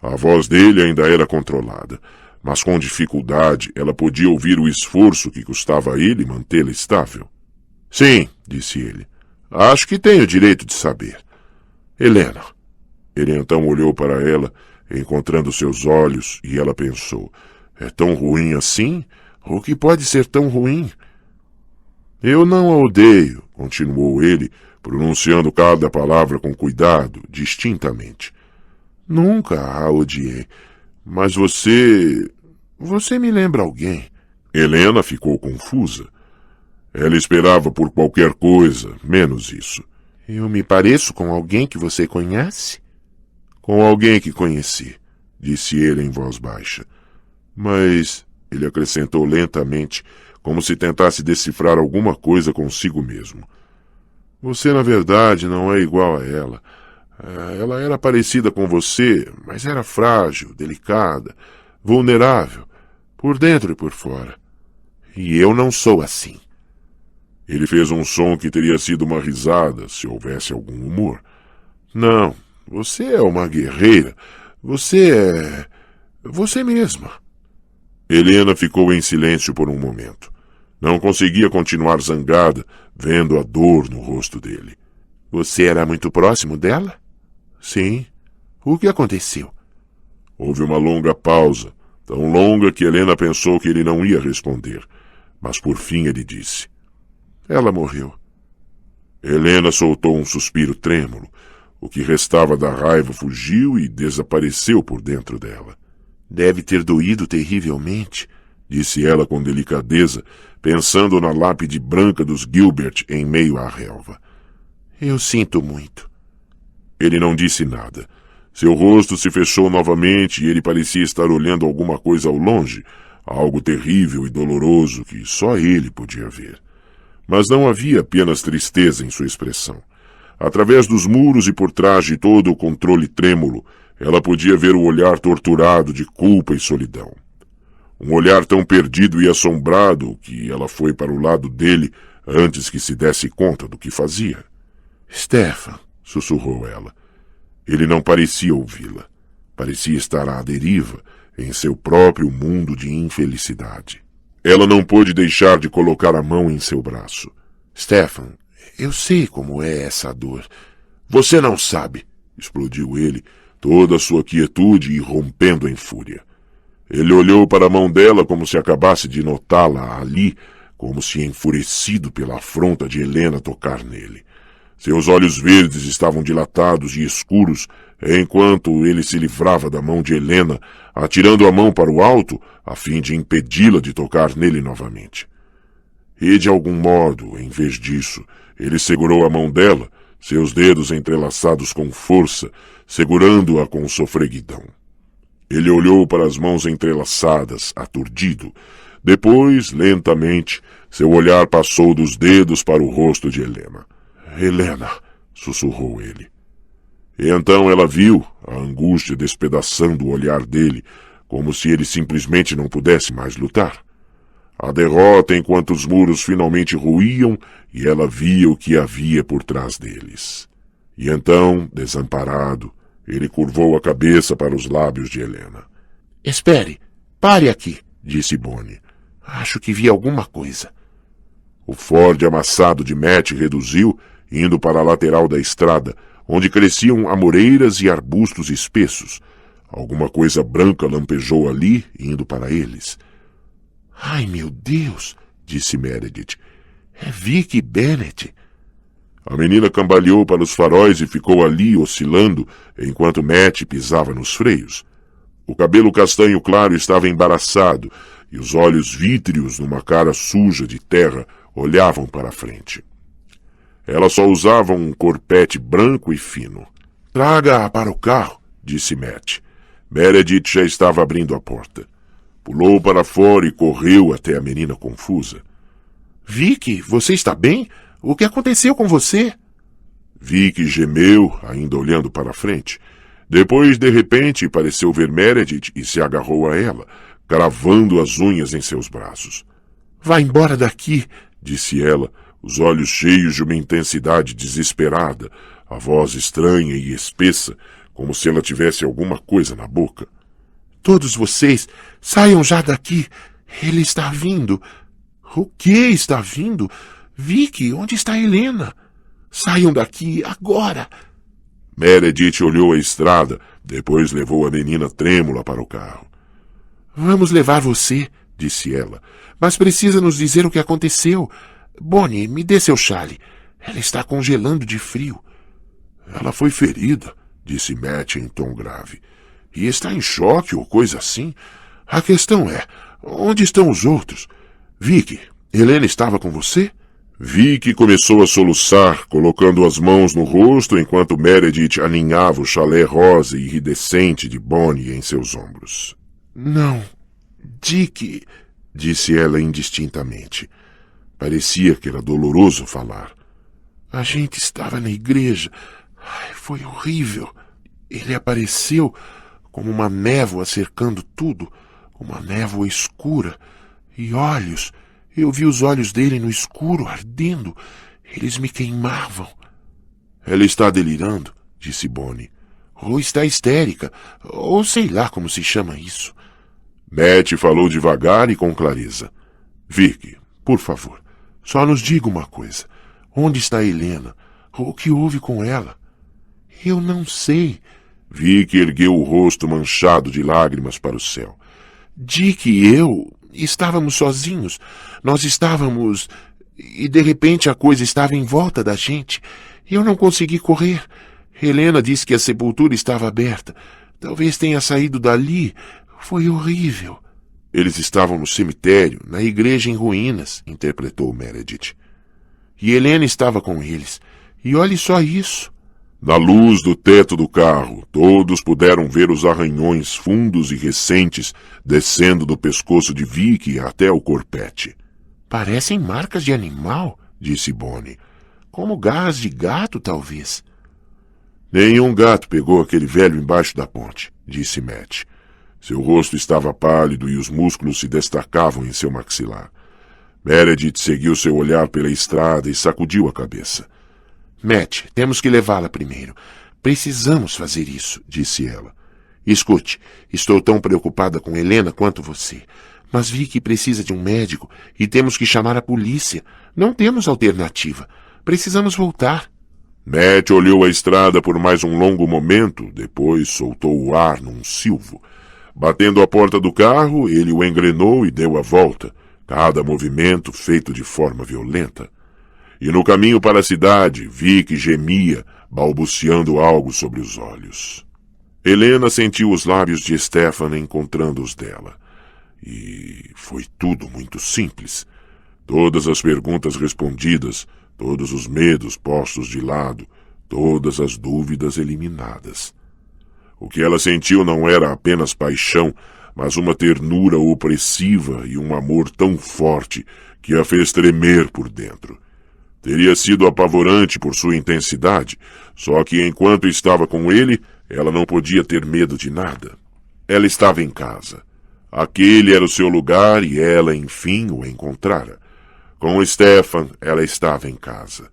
Speaker 1: A voz dele ainda era controlada, mas com dificuldade ela podia ouvir o esforço que custava a ele mantê-la estável.
Speaker 2: Sim, disse ele. Acho que tenho direito de saber. Helena.
Speaker 1: Ele então olhou para ela, encontrando seus olhos, e ela pensou, é tão ruim assim? O que pode ser tão ruim? Eu não a odeio, continuou ele, pronunciando cada palavra com cuidado, distintamente.
Speaker 2: Nunca a odiei. Mas você me lembra alguém.
Speaker 1: Helena ficou confusa. Ela esperava por qualquer coisa, menos isso.
Speaker 2: Eu me pareço com alguém que você conhece?
Speaker 1: Com alguém que conheci, disse ele em voz baixa. Mas, ele acrescentou lentamente, como se tentasse decifrar alguma coisa consigo mesmo. Você, na verdade, não é igual a ela. Ela era parecida com você, mas era frágil, delicada, vulnerável, por dentro e por fora.
Speaker 2: E eu não sou assim.
Speaker 1: Ele fez um som que teria sido uma risada, se houvesse algum humor. Não, você é uma guerreira. Você é... você mesma. Helena ficou em silêncio por um momento. Não conseguia continuar zangada, vendo a dor no rosto dele.
Speaker 2: Você era muito próximo dela?
Speaker 1: Sim.
Speaker 2: O que aconteceu?
Speaker 1: Houve uma longa pausa, tão longa que Helena pensou que ele não ia responder. Mas por fim ele disse.
Speaker 2: Ela morreu.
Speaker 1: Helena soltou um suspiro trêmulo. O que restava da raiva fugiu e desapareceu por dentro dela.
Speaker 2: Deve ter doído terrivelmente,
Speaker 1: disse ela com delicadeza, pensando na lápide branca dos Gilbert em meio à relva.
Speaker 2: Eu sinto muito.
Speaker 1: Ele não disse nada. Seu rosto se fechou novamente e ele parecia estar olhando alguma coisa ao longe, algo terrível e doloroso que só ele podia ver. Mas não havia apenas tristeza em sua expressão. Através dos muros e por trás de todo o controle trêmulo, ela podia ver o olhar torturado de culpa e solidão. Um olhar tão perdido e assombrado que ela foi para o lado dele antes que se desse conta do que fazia.
Speaker 2: Stefan,
Speaker 1: sussurrou ela. Ele não parecia ouvi-la. Parecia estar à deriva, em seu próprio mundo de infelicidade. Ela não pôde deixar de colocar a mão em seu braço.
Speaker 2: Stefan, eu sei como é essa dor.
Speaker 1: Você não sabe, explodiu ele, toda a sua quietude irrompendo em fúria. Ele olhou para a mão dela como se acabasse de notá-la ali, como se enfurecido pela afronta de Helena tocar nele. Seus olhos verdes estavam dilatados e escuros, enquanto ele se livrava da mão de Helena, atirando a mão para o alto, a fim de impedi-la de tocar nele novamente. E, de algum modo, em vez disso, ele segurou a mão dela, seus dedos entrelaçados com força, segurando-a com sofreguidão. Ele olhou para as mãos entrelaçadas, aturdido. Depois, lentamente, seu olhar passou dos dedos para o rosto de Helena.
Speaker 2: Helena,
Speaker 1: sussurrou ele. E então ela viu a angústia despedaçando o olhar dele, como se ele simplesmente não pudesse mais lutar. A derrota enquanto os muros finalmente ruíam e ela via o que havia por trás deles. E então, desamparado, ele curvou a cabeça para os lábios de Helena.
Speaker 2: Espere, pare aqui, disse Bonnie. Acho que vi alguma coisa.
Speaker 1: O Ford amassado de Matt reduziu, indo para a lateral da estrada, onde cresciam amoreiras e arbustos espessos. Alguma coisa branca lampejou ali, indo para eles.
Speaker 2: Ai, meu Deus, disse Meredith. É Vicky Bennet.
Speaker 1: A menina cambaleou para os faróis e ficou ali oscilando enquanto Matt pisava nos freios. O cabelo castanho claro estava embaraçado e os olhos vítreos numa cara suja de terra olhavam para a frente. Ela só usava um corpete branco e fino.
Speaker 2: Traga-a para o carro,
Speaker 1: disse Matt. Meredith já estava abrindo a porta. Pulou para fora e correu até a menina confusa.
Speaker 2: Vicky, você está bem? O que aconteceu com você?
Speaker 1: Vicky gemeu, ainda olhando para a frente. Depois, de repente, pareceu ver Meredith e se agarrou a ela, cravando as unhas em seus braços.
Speaker 2: Vá embora daqui,
Speaker 1: disse ela, os olhos cheios de uma intensidade desesperada, a voz estranha e espessa, como se ela tivesse alguma coisa na boca.
Speaker 2: Todos vocês, saiam já daqui. Ele está vindo. O que está vindo? Vicky, onde está Helena? Saiam daqui, agora!
Speaker 1: Meredith olhou a estrada, depois levou a menina trêmula para o carro.
Speaker 2: Vamos levar você, disse ela, mas precisa nos dizer o que aconteceu. Bonnie, me dê seu chale. Ela está congelando de frio.
Speaker 1: Ela foi ferida, disse Matt em tom grave. E está em choque ou coisa assim. A questão é, onde estão os outros? Vicky, Helena estava com você? Vicky começou a soluçar, colocando as mãos no rosto enquanto Meredith aninhava o chalé rosa e iridescente de Bonnie em seus ombros.
Speaker 2: Não, Dick,
Speaker 1: disse ela indistintamente. Parecia que era doloroso falar.
Speaker 2: A gente estava na igreja. Ai, foi horrível. Ele apareceu como uma névoa cercando tudo, uma névoa escura, e olhos. Eu vi os olhos dele no escuro, ardendo. Eles me queimavam.
Speaker 1: Ela está delirando, disse Bonnie.
Speaker 2: Ou está histérica, ou sei lá como se chama isso.
Speaker 1: Matt falou devagar e com clareza. Vicky, por favor, só nos diga uma coisa. Onde está Helena? O que houve com ela?
Speaker 2: Eu não sei.
Speaker 1: Vicky ergueu o rosto manchado de lágrimas para o céu.
Speaker 2: Dick e eu estávamos sozinhos. Nós estávamos... E de repente a coisa estava em volta da gente. Eu não consegui correr. Helena disse que a sepultura estava aberta. Talvez tenha saído dali. Foi horrível.
Speaker 1: Eles estavam no cemitério, na igreja em ruínas, interpretou Meredith.
Speaker 2: E Helena estava com eles. E olhe só isso.
Speaker 1: Na luz do teto do carro, todos puderam ver os arranhões fundos e recentes descendo do pescoço de Vicky até o corpete.
Speaker 2: Parecem marcas de animal, disse Bonnie. Como garras de gato, talvez.
Speaker 1: Nenhum gato pegou aquele velho embaixo da ponte, disse Matt. Seu rosto estava pálido e os músculos se destacavam em seu maxilar. Meredith seguiu seu olhar pela estrada e sacudiu a cabeça.
Speaker 2: Matt, temos que levá-la primeiro. Precisamos fazer isso, disse ela. Escute, estou tão preocupada com Helena quanto você. Mas vi que precisa de um médico e temos que chamar a polícia. Não temos alternativa. Precisamos voltar.
Speaker 1: Matt olhou a estrada por mais um longo momento, depois soltou o ar num silvo. Batendo a porta do carro, ele o engrenou e deu a volta, cada movimento feito de forma violenta. E no caminho para a cidade, vi que gemia, balbuciando algo sobre os olhos. Helena sentiu os lábios de Stefan encontrando os dela. E foi tudo muito simples. Todas as perguntas respondidas, todos os medos postos de lado, todas as dúvidas eliminadas. O que ela sentiu não era apenas paixão, mas uma ternura opressiva e um amor tão forte que a fez tremer por dentro. Teria sido apavorante por sua intensidade, só que enquanto estava com ele, ela não podia ter medo de nada. Ela estava em casa. Aquele era o seu lugar e ela, enfim, o encontrara. Com Stefan, ela estava em casa.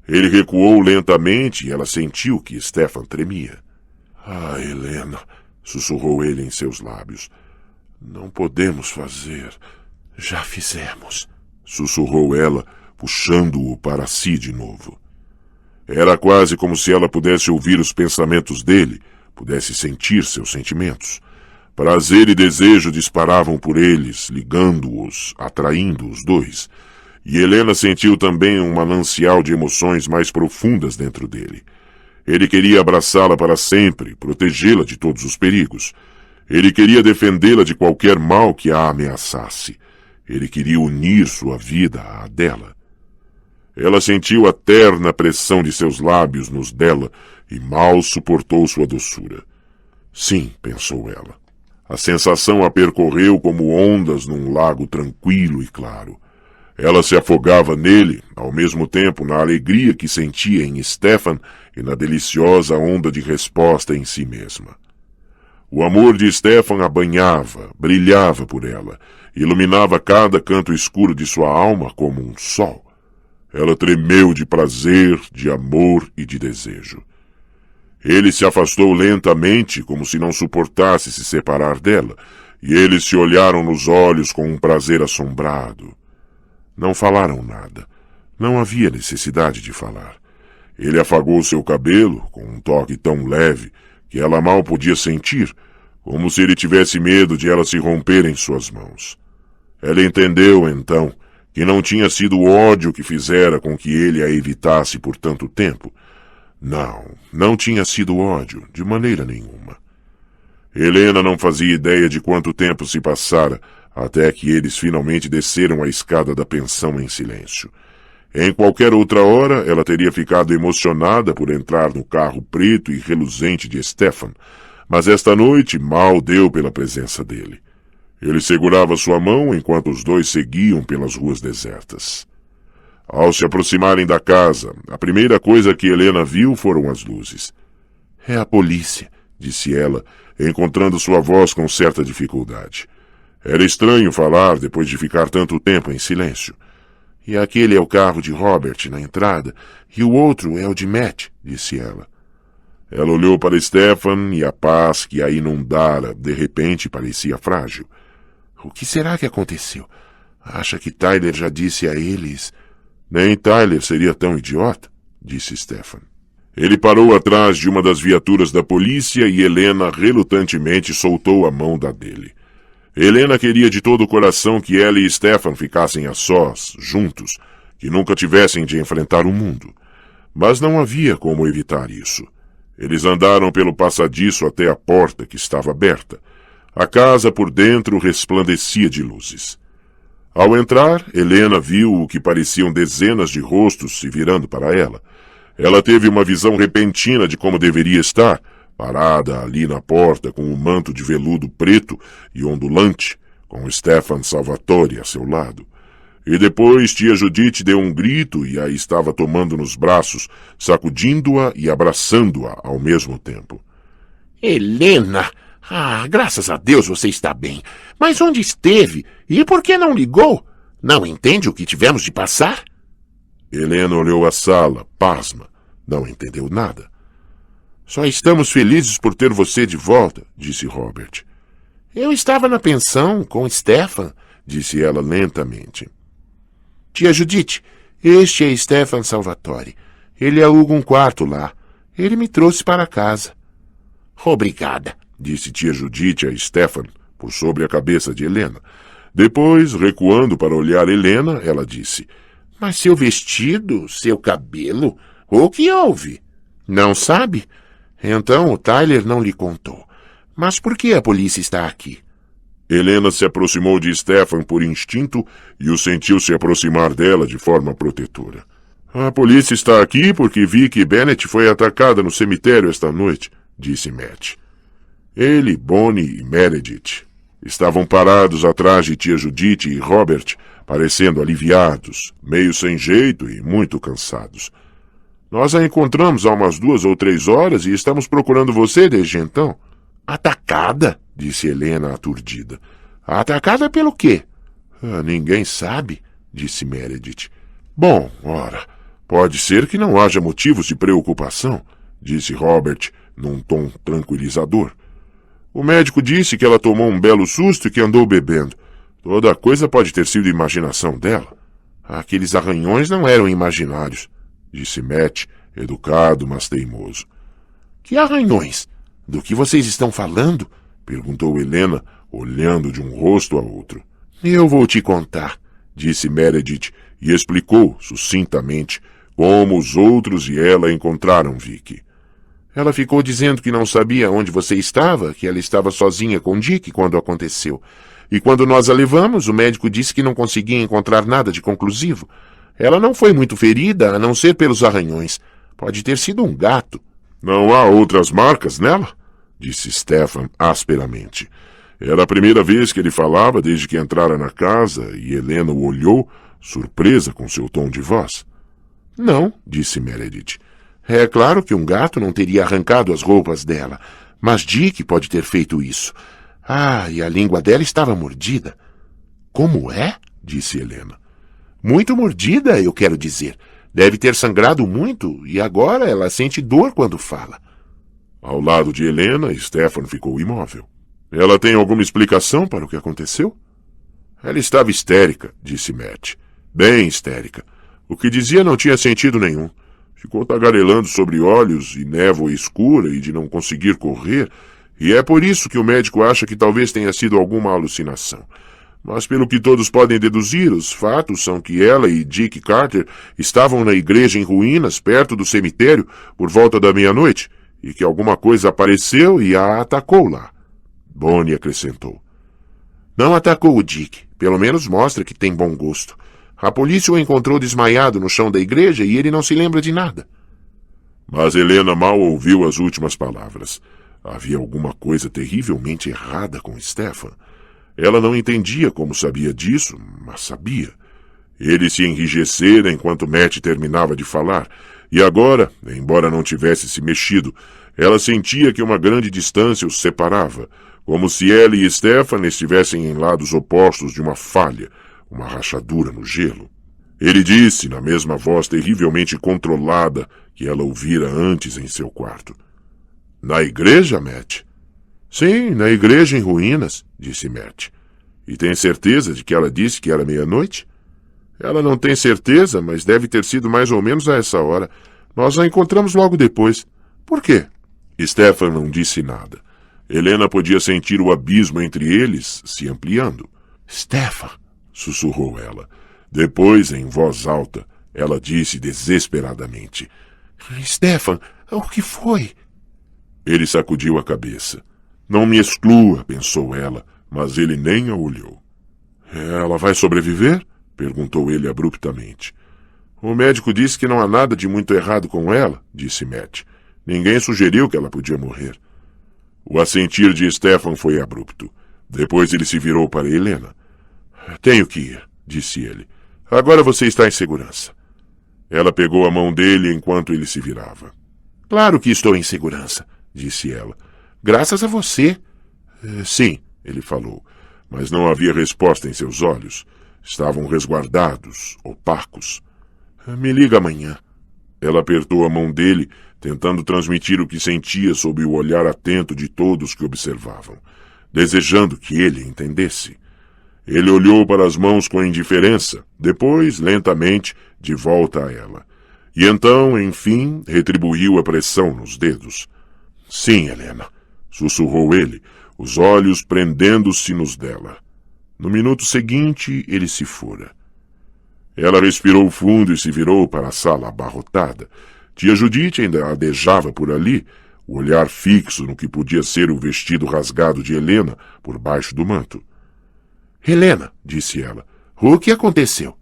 Speaker 1: Ele recuou lentamente e ela sentiu que Stefan tremia.
Speaker 2: Ah, Helena, sussurrou ele em seus lábios. Não podemos fazer. Já fizemos.
Speaker 1: Sussurrou ela, puxando-o para si de novo. Era quase como se ela pudesse ouvir os pensamentos dele, pudesse sentir seus sentimentos. Prazer e desejo disparavam por eles, ligando-os, atraindo os dois. E Helena sentiu também um manancial de emoções mais profundas dentro dele. Ele queria abraçá-la para sempre, protegê-la de todos os perigos. Ele queria defendê-la de qualquer mal que a ameaçasse. Ele queria unir sua vida à dela. Ela sentiu a terna pressão de seus lábios nos dela e mal suportou sua doçura. Sim, pensou ela. A sensação a percorreu como ondas num lago tranquilo e claro. Ela se afogava nele, ao mesmo tempo na alegria que sentia em Stefan e na deliciosa onda de resposta em si mesma. O amor de Stefan a banhava, brilhava por ela, iluminava cada canto escuro de sua alma como um sol. Ela tremeu de prazer, de amor e de desejo. Ele se afastou lentamente, como se não suportasse se separar dela, e eles se olharam nos olhos com um prazer assombrado. Não falaram nada. Não havia necessidade de falar. Ele afagou seu cabelo, com um toque tão leve, que ela mal podia sentir, como se ele tivesse medo de ela se romper em suas mãos. Ela entendeu, então, que não tinha sido o ódio que fizera com que ele a evitasse por tanto tempo. Não tinha sido ódio, de maneira nenhuma. Helena não fazia ideia de quanto tempo se passara até que eles finalmente desceram a escada da pensão em silêncio. Em qualquer outra hora, ela teria ficado emocionada por entrar no carro preto e reluzente de Stefan, mas esta noite mal deu pela presença dele. Ele segurava sua mão enquanto os dois seguiam pelas ruas desertas. Ao se aproximarem da casa, a primeira coisa que Helena viu foram as luzes. — É a polícia, disse ela, encontrando sua voz com certa dificuldade. Era estranho falar depois de ficar tanto tempo em silêncio. — E aquele é o carro de Robert na entrada, e o outro é o de Matt, disse ela. Ela olhou para Stefan e a paz que a inundara, de repente, parecia frágil. O que será que aconteceu? Acha que Tyler já disse a eles... Nem Tyler seria tão idiota, disse Stefan. Ele parou atrás de uma das viaturas da polícia e Helena relutantemente soltou a mão da dele. Helena queria de todo o coração que ela e Stefan ficassem a sós, juntos, que nunca tivessem de enfrentar o mundo. Mas não havia como evitar isso. Eles andaram pelo passadiço até a porta, que estava aberta. A casa por dentro resplandecia de luzes. Ao entrar, Helena viu o que pareciam dezenas de rostos se virando para ela. Ela teve uma visão repentina de como deveria estar, parada ali na porta com um manto de veludo preto e ondulante, com Stefan Salvatore a seu lado. E depois tia Judith deu um grito e a estava tomando nos braços, sacudindo-a e abraçando-a ao mesmo tempo. — Helena! Graças a Deus você está bem. Mas onde esteve? E por que não ligou? Não entende o que tivemos de passar? Helena olhou a sala, pasma. Não entendeu nada. Só estamos felizes por ter você de volta, disse Robert. Eu estava na pensão com Stefan, disse ela lentamente. Tia Judith, este é Stefan Salvatore. Ele aluga um quarto lá. Ele me trouxe para casa. Obrigada, disse tia Judith a Stefan, por sobre a cabeça de Helena. Depois, recuando para olhar Helena, ela disse, mas seu vestido, seu cabelo, o que houve? Não sabe? Então o Tyler não lhe contou. Mas por que a polícia está aqui? Helena se aproximou de Stefan por instinto e o sentiu se aproximar dela de forma protetora. A polícia está aqui porque vi que Bennett foi atacada no cemitério esta noite, disse Matt. Ele, Bonnie e Meredith estavam parados atrás de tia Judith e Robert, parecendo aliviados, meio sem jeito e muito cansados. Nós a encontramos há umas 2 ou 3 horas e estamos procurando você desde então. Atacada? Disse Helena aturdida. Atacada pelo quê? Ninguém sabe, disse Meredith. Bom, ora, pode ser que não haja motivos de preocupação, disse Robert num tom tranquilizador. O médico disse que ela tomou um belo susto e que andou bebendo. Toda coisa pode ter sido imaginação dela. Aqueles arranhões não eram imaginários, disse Matt, educado, mas teimoso.
Speaker 2: Que arranhões? Do que vocês estão falando?
Speaker 1: Perguntou Helena, olhando de um rosto a outro.
Speaker 2: Eu vou te contar,
Speaker 1: disse Meredith e explicou, sucintamente, como os outros e ela encontraram Vicky.
Speaker 2: Ela ficou dizendo que não sabia onde você estava, que ela estava sozinha com Dick quando aconteceu. E quando nós a levamos, o médico disse que não conseguia encontrar nada de conclusivo. Ela não foi muito ferida, a não ser pelos arranhões. Pode ter sido um gato.
Speaker 1: Não há outras marcas nela? Disse Stefan asperamente. Era a primeira vez que ele falava desde que entrara na casa e Helena o olhou, surpresa com seu tom de voz.
Speaker 2: Não, disse Meredith. É claro que um gato não teria arrancado as roupas dela, mas Dick pode ter feito isso. Ah, e a língua dela estava mordida. Como é? Disse Helena. Muito mordida, eu quero dizer. Deve ter sangrado muito e agora ela sente dor quando fala.
Speaker 1: Ao lado de Helena, Stefan ficou imóvel. Ela tem alguma explicação para o que aconteceu? Ela estava histérica, disse Matt. Bem histérica. O que dizia não tinha sentido nenhum. Ficou tagarelando sobre olhos e névoa escura e de não conseguir correr, e é por isso que o médico acha que talvez tenha sido alguma alucinação. Mas pelo que todos podem deduzir, os fatos são que ela e Dick Carter estavam na igreja em ruínas, perto do cemitério, por volta da meia-noite, e que alguma coisa apareceu e a atacou lá. Bonnie acrescentou.
Speaker 2: Não atacou o Dick. Pelo menos mostra que tem bom gosto. A polícia o encontrou desmaiado no chão da igreja e ele não se lembra de nada.
Speaker 1: Mas Helena mal ouviu as últimas palavras. Havia alguma coisa terrivelmente errada com Stefan. Ela não entendia como sabia disso, mas sabia. Ele se enrijecera enquanto Matt terminava de falar, e agora, embora não tivesse se mexido, ela sentia que uma grande distância os separava, como se ela e Stefan estivessem em lados opostos de uma falha, uma rachadura no gelo. Ele disse, na mesma voz terrivelmente controlada que ela ouvira antes em seu quarto. Na igreja, Matt? Sim, na igreja em ruínas, disse Matt. E tem certeza de que ela disse que era meia-noite? Ela não tem certeza, mas deve ter sido mais ou menos a essa hora. Nós a encontramos logo depois. Por quê? Stefan não disse nada. Helena podia sentir o abismo entre eles se ampliando. Stefan, sussurrou ela. Depois, em voz alta, ela disse desesperadamente. Stefan, o que foi? Ele sacudiu a cabeça. Não me exclua, pensou ela, mas ele nem a olhou. Ela vai sobreviver? Perguntou ele abruptamente. O médico disse que não há nada de muito errado com ela, disse Matt. Ninguém sugeriu que ela podia morrer. O assentir de Stefan foi abrupto. Depois ele se virou para Helena. Tenho que ir, disse ele. Agora você está em segurança. Ela pegou a mão dele enquanto ele se virava. Claro que estou em segurança, disse ela. Graças a você. Sim, ele falou, mas não havia resposta em seus olhos. Estavam resguardados, opacos. Me liga amanhã. Ela apertou a mão dele, tentando transmitir o que sentia sob o olhar atento de todos que observavam, desejando que ele entendesse. Ele olhou para as mãos com indiferença, depois, lentamente, de volta a ela. E então, enfim, retribuiu a pressão nos dedos. Sim, Helena, sussurrou ele, os olhos prendendo-se nos dela. No minuto seguinte, ele se fora. Ela respirou fundo e se virou para a sala abarrotada. Tia Judite ainda adejava por ali, o olhar fixo no que podia ser o vestido rasgado de Helena por baixo do manto. Helena, disse ela, o que aconteceu?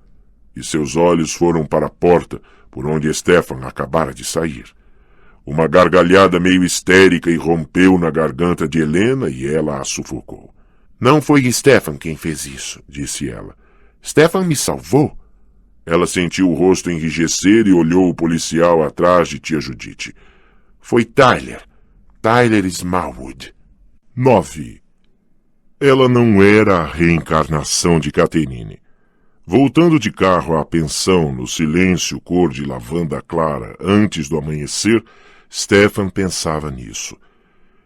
Speaker 1: E seus olhos foram para a porta, por onde Stefan acabara de sair. Uma gargalhada meio histérica irrompeu na garganta de Helena e ela a sufocou. Não foi Stefan quem fez isso, disse ela. Stefan me salvou. Ela sentiu o rosto enrijecer e olhou o policial atrás de tia Judite. Foi Tyler. Tyler Smallwood. 9. Ela não era a reencarnação de Catherine. Voltando de carro à pensão no silêncio cor de lavanda clara antes do amanhecer, Stefan pensava nisso.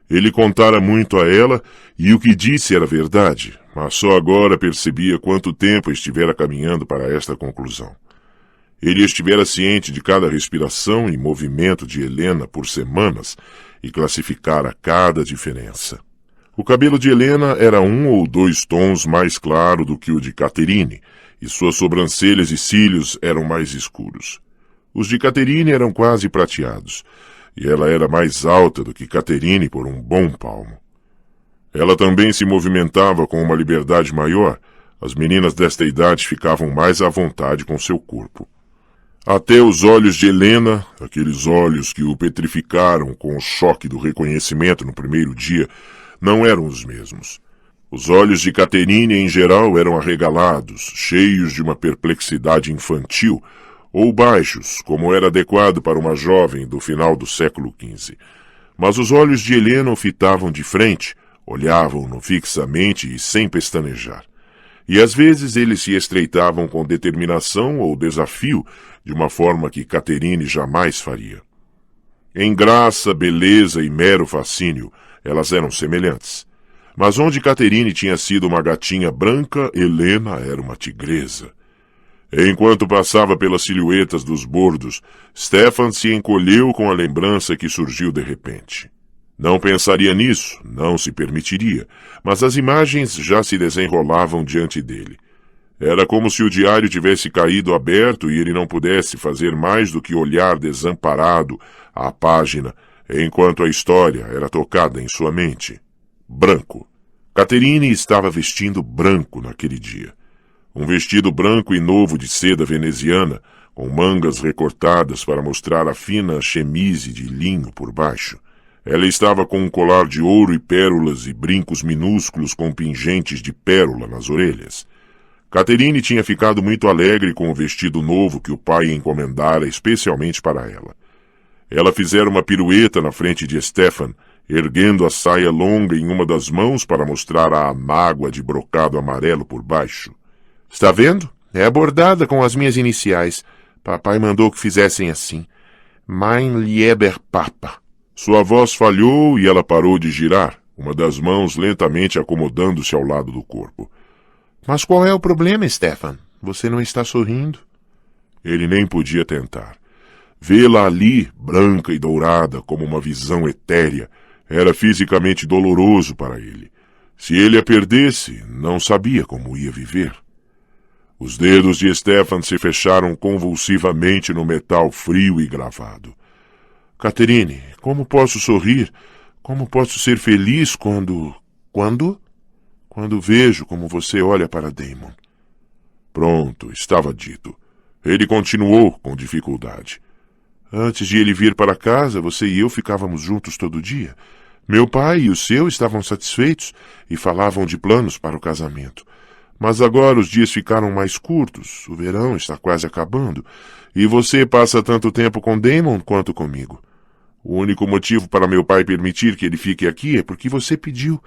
Speaker 1: Ele contara muito a ela e o que disse era verdade, mas só agora percebia quanto tempo estivera caminhando para esta conclusão. Ele estivera ciente de cada respiração e movimento de Helena por semanas e classificara cada diferença. O cabelo de Helena era 1 ou 2 tons mais claro do que o de Catherine, e suas sobrancelhas e cílios eram mais escuros. Os de Catherine eram quase prateados, e ela era mais alta do que Catherine por um bom palmo. Ela também se movimentava com uma liberdade maior. As meninas desta idade ficavam mais à vontade com seu corpo. Até os olhos de Helena, aqueles olhos que o petrificaram com o choque do reconhecimento no primeiro dia, não eram os mesmos. Os olhos de Catherine, em geral, eram arregalados, cheios de uma perplexidade infantil, ou baixos, como era adequado para uma jovem do final do século XV. Mas os olhos de Helena o fitavam de frente, olhavam-no fixamente e sem pestanejar. E às vezes eles se estreitavam com determinação ou desafio, de uma forma que Catherine jamais faria. Em graça, beleza e mero fascínio, elas eram semelhantes. Mas onde Catherine tinha sido uma gatinha branca, Helena era uma tigresa. Enquanto passava pelas silhuetas dos bordos, Stefan se encolheu com a lembrança que surgiu de repente. Não pensaria nisso, não se permitiria, mas as imagens já se desenrolavam diante dele. Era como se o diário tivesse caído aberto e ele não pudesse fazer mais do que olhar desamparado à página, enquanto a história era tocada em sua mente. Branco. Catherine estava vestindo branco naquele dia. Um vestido branco e novo de seda veneziana, com mangas recortadas para mostrar a fina chemise de linho por baixo. Ela estava com um colar de ouro e pérolas e brincos minúsculos com pingentes de pérola nas orelhas. Catherine tinha ficado muito alegre com o vestido novo que o pai encomendara especialmente para ela. Ela fizera uma pirueta na frente de Stefan, erguendo a saia longa em uma das mãos para mostrar a amágua de brocado amarelo por baixo. Está vendo? É bordada com as minhas iniciais. Papai mandou que fizessem assim. Mein lieber Papa. Sua voz falhou e ela parou de girar, uma das mãos lentamente acomodando-se ao lado do corpo. Mas qual é o problema, Stefan? Você não está sorrindo? Ele nem podia tentar. Vê-la ali, branca e dourada, como uma visão etérea, era fisicamente doloroso para ele. Se ele a perdesse, não sabia como ia viver. Os dedos de Stefan se fecharam convulsivamente no metal frio e gravado. Catherine, como posso sorrir? Como posso ser feliz quando... Quando? Quando vejo como você olha para Damon. Pronto, estava dito. Ele continuou com dificuldade. Antes de ele vir para casa, você e eu ficávamos juntos todo dia. Meu pai e o seu estavam satisfeitos e falavam de planos para o casamento. Mas agora os dias ficaram mais curtos, o verão está quase acabando, e você passa tanto tempo com Damon quanto comigo. O único motivo para meu pai permitir que ele fique aqui é porque você pediu.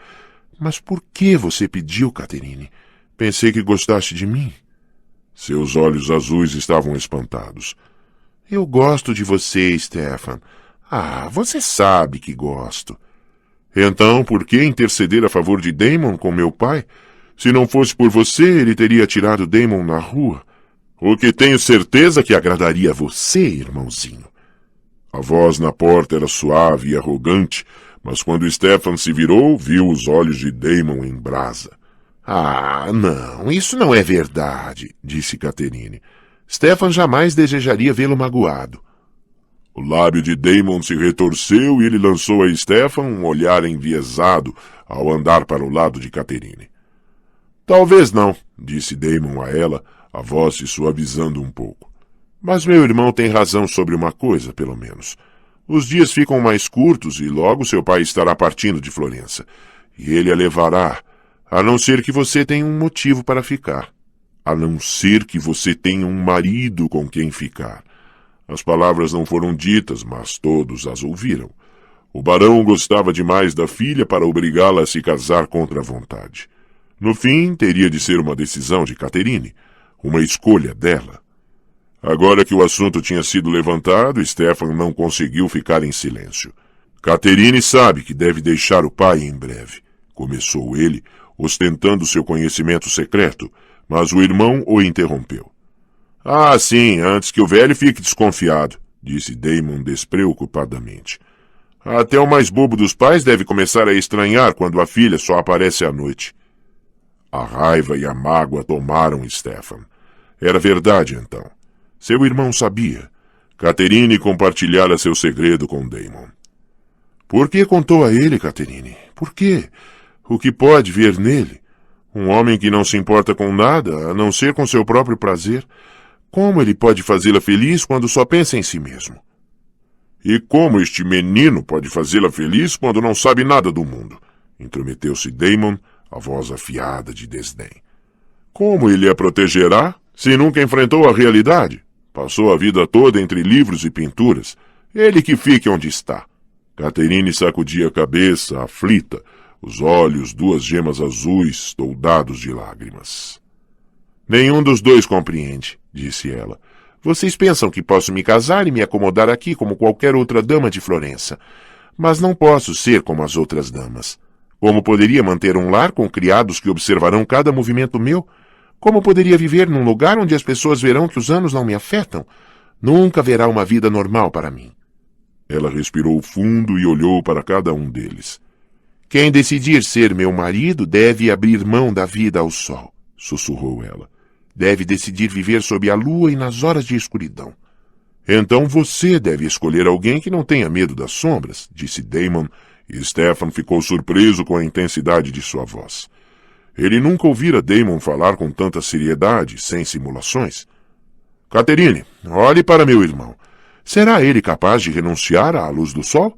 Speaker 1: Mas por que você pediu, Catherine? Pensei que gostaste de mim. Seus olhos azuis estavam espantados. Eu gosto de você, Stefan. Ah, você sabe que gosto. Então, por que interceder a favor de Damon com meu pai? Se não fosse por você, ele teria tirado Damon na rua. O que tenho certeza que agradaria a você, irmãozinho. A voz na porta era suave e arrogante, mas quando Stefan se virou, viu os olhos de Damon em brasa. Ah, não, isso não é verdade, disse Catherine. Stefan jamais desejaria vê-lo magoado. O lábio de Damon se retorceu e ele lançou a Stefan um olhar enviesado ao andar para o lado de Catherine. Talvez não, disse Damon a ela, a voz se suavizando um pouco. Mas meu irmão tem razão sobre uma coisa, pelo menos. Os dias ficam mais curtos e logo seu pai estará partindo de Florença. E ele a levará, a não ser que você tenha um motivo para ficar. A não ser que você tenha um marido com quem ficar. As palavras não foram ditas, mas todos as ouviram. O barão gostava demais da filha para obrigá-la a se casar contra a vontade. No fim, teria de ser uma decisão de Catherine, uma escolha dela. Agora que o assunto tinha sido levantado, Stefan não conseguiu ficar em silêncio. Catherine sabe que deve deixar o pai em breve, começou ele, ostentando seu conhecimento secreto, mas o irmão o interrompeu. Ah, sim, antes que o velho fique desconfiado, disse Damon despreocupadamente. Até o mais bobo dos pais deve começar a estranhar quando a filha só aparece à noite. A raiva e a mágoa tomaram Stefan. Era verdade, então. Seu irmão sabia. Catherine compartilhara seu segredo com Damon. Por que contou a ele, Catherine? Por quê? O que pode ver nele? Um homem que não se importa com nada, a não ser com seu próprio prazer. Como ele pode fazê-la feliz quando só pensa em si mesmo? E como este menino pode fazê-la feliz quando não sabe nada do mundo? Intrometeu-se Damon, a voz afiada de desdém. Como ele a protegerá, se nunca enfrentou a realidade? Passou a vida toda entre livros e pinturas. Ele que fique onde está. Catherine sacudia a cabeça, aflita, os olhos, duas gemas azuis, toldados de lágrimas. Nenhum dos dois compreende, disse ela. Vocês pensam que posso me casar e me acomodar aqui como qualquer outra dama de Florença. Mas não posso ser como as outras damas. Como poderia manter um lar com criados que observarão cada movimento meu? Como poderia viver num lugar onde as pessoas verão que os anos não me afetam? Nunca haverá uma vida normal para mim. Ela respirou fundo e olhou para cada um deles. Quem decidir ser meu marido deve abrir mão da vida ao sol, sussurrou ela. Deve decidir viver sob a lua e nas horas de escuridão. Então você deve escolher alguém que não tenha medo das sombras, disse Damon, e Stefan ficou surpreso com a intensidade de sua voz. Ele nunca ouvira Damon falar com tanta seriedade, sem simulações. Catherine, olhe para meu irmão. Será ele capaz de renunciar à luz do sol?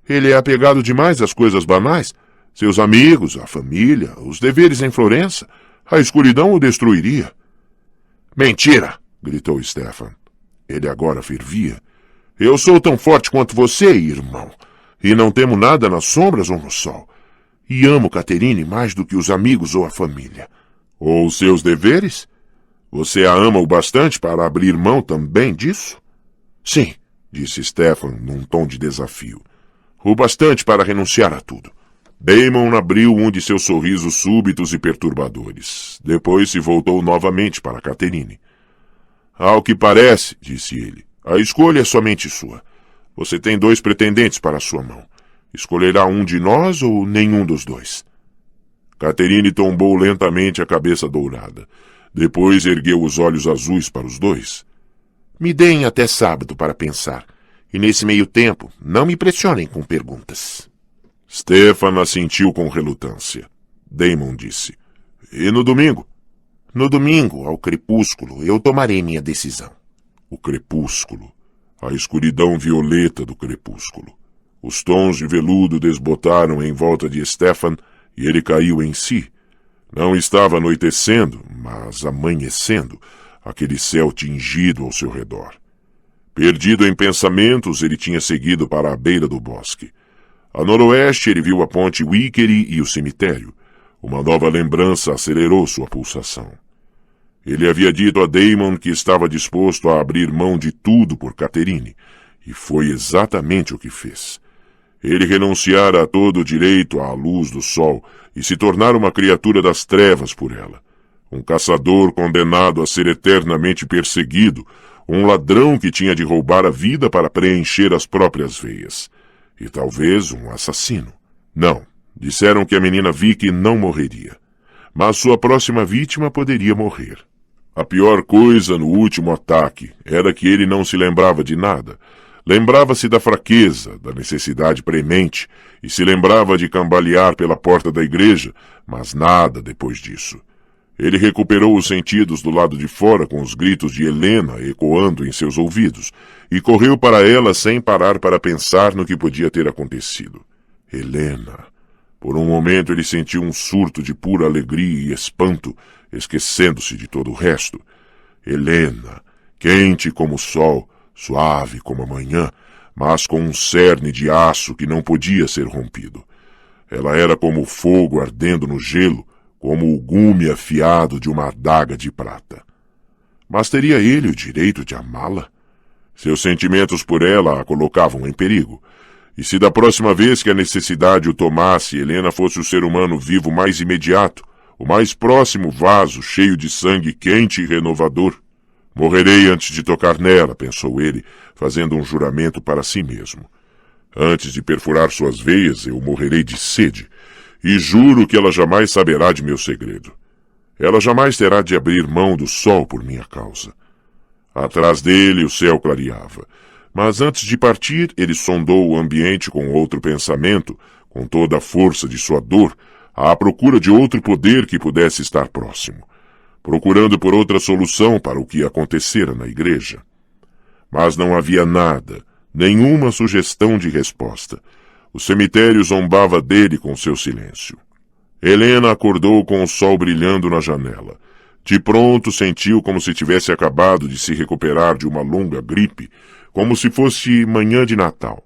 Speaker 1: Ele é apegado demais às coisas banais. Seus amigos, a família, os deveres em Florença. A escuridão o destruiria. Mentira! Gritou Stefan. Ele agora fervia. Eu sou tão forte quanto você, irmão. E não temo nada nas sombras ou no sol. E amo Catherine mais do que os amigos ou a família. Ou os seus deveres? Você a ama o bastante para abrir mão também disso? Sim, disse Stefan num tom de desafio. O bastante para renunciar a tudo. Damon abriu um de seus sorrisos súbitos e perturbadores. Depois se voltou novamente para Catherine. Ao que parece, disse ele, a escolha é somente sua. Você tem 2 pretendentes para sua mão. Escolherá um de nós ou nenhum dos 2? Catherine tombou lentamente a cabeça dourada. Depois ergueu os olhos azuis para os 2. Me deem até sábado para pensar. E nesse meio tempo, não me pressionem com perguntas. Stefan assentiu com relutância. Damon disse. E no domingo? No domingo, ao crepúsculo, eu tomarei minha decisão. O crepúsculo. A escuridão violeta do crepúsculo. Os tons de veludo desbotaram em volta de Stefan e ele caiu em si. Não estava anoitecendo, mas amanhecendo, aquele céu tingido ao seu redor. Perdido em pensamentos, ele tinha seguido para a beira do bosque. A noroeste ele viu a ponte Wickery e o cemitério. Uma nova lembrança acelerou sua pulsação. Ele havia dito a Damon que estava disposto a abrir mão de tudo por Catherine, e foi exatamente o que fez. Ele renunciara a todo o direito à luz do sol e se tornara uma criatura das trevas por ela. Um caçador condenado a ser eternamente perseguido, um ladrão que tinha de roubar a vida para preencher as próprias veias. E talvez um assassino. Não, disseram que a menina Vicky não morreria. Mas sua próxima vítima poderia morrer. A pior coisa no último ataque era que ele não se lembrava de nada. Lembrava-se da fraqueza, da necessidade premente, e se lembrava de cambalear pela porta da igreja, mas nada depois disso. Ele recuperou os sentidos do lado de fora com os gritos de Helena ecoando em seus ouvidos, e correu para ela sem parar para pensar no que podia ter acontecido. Helena. Por um momento ele sentiu um surto de pura alegria e espanto, esquecendo-se de todo o resto. Helena, quente como o sol, suave como a manhã, mas com um cerne de aço que não podia ser rompido. Ela era como o fogo ardendo no gelo, como o gume afiado de uma adaga de prata. Mas teria ele o direito de amá-la? Seus sentimentos por ela a colocavam em perigo. E se da próxima vez que a necessidade o tomasse, Helena fosse o ser humano vivo mais imediato, o mais próximo vaso cheio de sangue quente e renovador? Morrerei antes de tocar nela, pensou ele, fazendo um juramento para si mesmo. Antes de perfurar suas veias, eu morrerei de sede, e juro que ela jamais saberá de meu segredo. Ela jamais terá de abrir mão do sol por minha causa. Atrás dele o céu clareava, mas antes de partir ele sondou o ambiente com outro pensamento, com toda a força de sua dor, à procura de outro poder que pudesse estar próximo, procurando por outra solução para o que acontecera na igreja. Mas não havia nada, nenhuma sugestão de resposta. O cemitério zombava dele com seu silêncio. Helena acordou com o sol brilhando na janela. De pronto sentiu como se tivesse acabado de se recuperar de uma longa gripe, como se fosse manhã de Natal.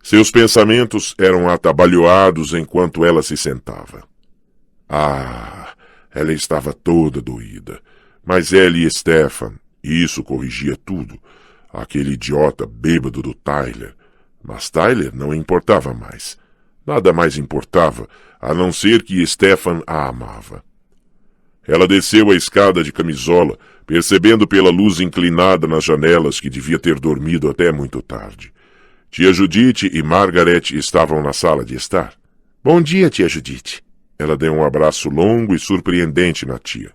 Speaker 1: Seus pensamentos eram atabalhoados enquanto ela se sentava. Ah, ela estava toda doída. Mas ela e Stefan, isso corrigia tudo. Aquele idiota bêbado do Tyler. Mas Tyler não importava mais. Nada mais importava, a não ser que Stefan a amava. Ela desceu a escada de camisola, percebendo pela luz inclinada nas janelas que devia ter dormido até muito tarde. Tia Judite e Margaret estavam na sala de estar. Bom dia, tia Judite. Ela deu um abraço longo e surpreendente na tia.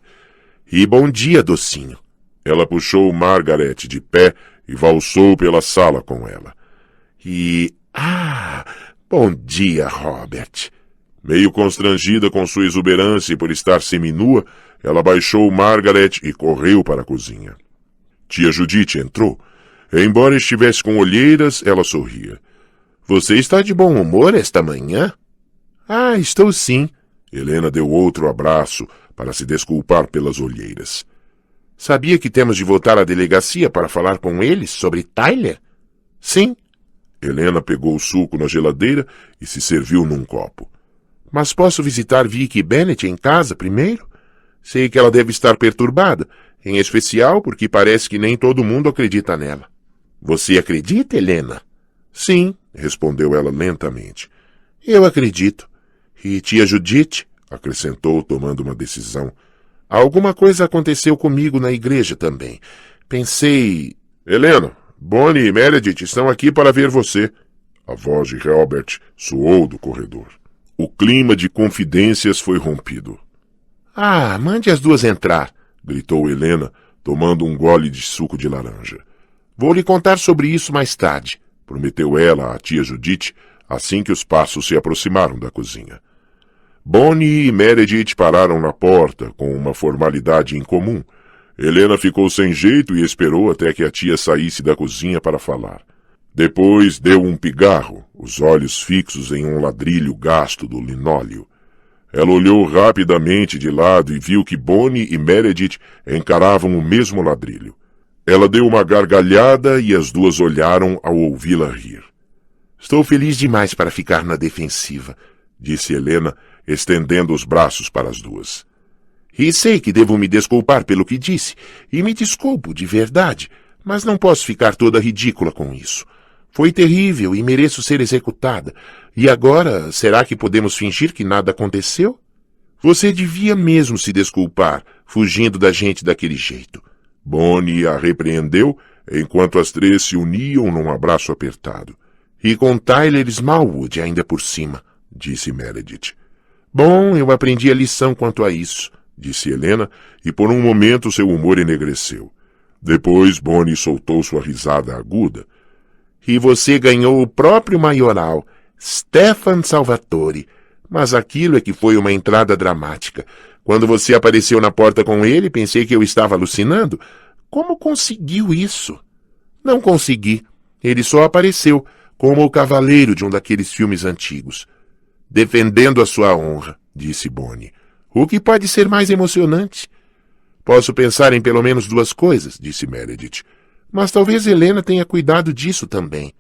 Speaker 1: E bom dia, docinho. Ela puxou Margaret de pé e valsou pela sala com ela. Bom dia, Robert. Meio constrangida com sua exuberância e por estar seminua, ela baixou Margaret e correu para a cozinha. Tia Judite entrou. Embora estivesse com olheiras, ela sorria. Você está de bom humor esta manhã? Ah, estou sim. Helena deu outro abraço para se desculpar pelas olheiras. Sabia que temos de voltar à delegacia para falar com eles sobre Tyler? Sim. Helena pegou o suco na geladeira e se serviu num copo. Mas posso visitar Vicky Bennett em casa primeiro? Sei que ela deve estar perturbada, em especial porque parece que nem todo mundo acredita nela. Você acredita, Helena? Sim, respondeu ela lentamente. Eu acredito. E tia Judite, acrescentou, tomando uma decisão. Alguma coisa aconteceu comigo na igreja também. Pensei... Helena, Bonnie e Meredith estão aqui para ver você. A voz de Robert soou do corredor. O clima de confidências foi rompido. Ah, mande as duas entrar, gritou Helena, tomando um gole de suco de laranja. Vou lhe contar sobre isso mais tarde, prometeu ela à tia Judite, assim que os passos se aproximaram da cozinha. Bonnie e Meredith pararam na porta, com uma formalidade incomum. Helena ficou sem jeito e esperou até que a tia saísse da cozinha para falar. Depois deu um pigarro, os olhos fixos em um ladrilho gasto do linóleo. Ela olhou rapidamente de lado e viu que Bonnie e Meredith encaravam o mesmo ladrilho. Ela deu uma gargalhada e as duas olharam ao ouvi-la rir. Estou feliz demais para ficar na defensiva, disse Helena, estendendo os braços para as duas. E sei que devo me desculpar pelo que disse, e me desculpo de verdade, mas não posso ficar toda ridícula com isso. Foi terrível e mereço ser executada. E agora, será que podemos fingir que nada aconteceu? Você devia mesmo se desculpar, fugindo da gente daquele jeito. Bonnie a repreendeu, enquanto as três se uniam num abraço apertado. E com Tyler Smallwood ainda por cima, disse Meredith. Bom, eu aprendi a lição quanto a isso, disse Helena, e por um momento seu humor enegreceu. Depois Bonnie soltou sua risada aguda. E você ganhou o próprio maioral, Stefan Salvatore. Mas aquilo é que foi uma entrada dramática. Quando você apareceu na porta com ele, pensei que eu estava alucinando. Como conseguiu isso? Não consegui. Ele só apareceu, como o cavaleiro de um daqueles filmes antigos. Defendendo a sua honra, disse Bonnie. O que pode ser mais emocionante? Posso pensar em pelo menos duas coisas, disse Meredith. Mas talvez Helena tenha cuidado disso também.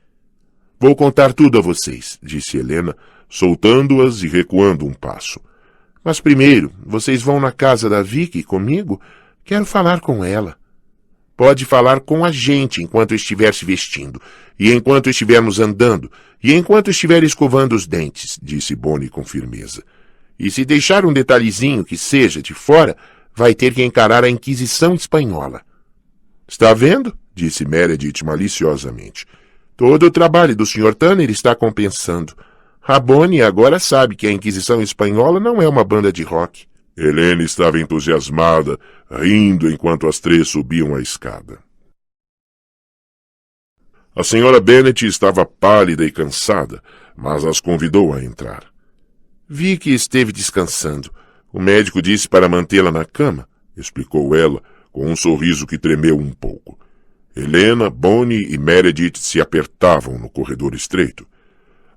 Speaker 1: Vou contar tudo a vocês, disse Helena, soltando-as e recuando um passo. Mas primeiro, vocês vão na casa da Vicky comigo? Quero falar com ela. Pode falar com a gente enquanto estiver se vestindo, e enquanto estivermos andando, e enquanto estiver escovando os dentes, disse Bonnie com firmeza. E se deixar um detalhezinho que seja de fora, vai ter que encarar a Inquisição espanhola.
Speaker 2: Está vendo? Disse Meredith maliciosamente. Todo o trabalho do Sr. Tanner está compensando. A Bonnie agora sabe que a Inquisição Espanhola não é uma banda de rock.
Speaker 1: Helena estava entusiasmada, rindo enquanto as três subiam a escada. A senhora Bennet estava pálida e cansada, mas as convidou a entrar.
Speaker 2: Vi que esteve descansando. O médico disse para mantê-la na cama, explicou ela, com um sorriso que tremeu um pouco.
Speaker 1: Helena, Bonnie e Meredith se apertavam no corredor estreito.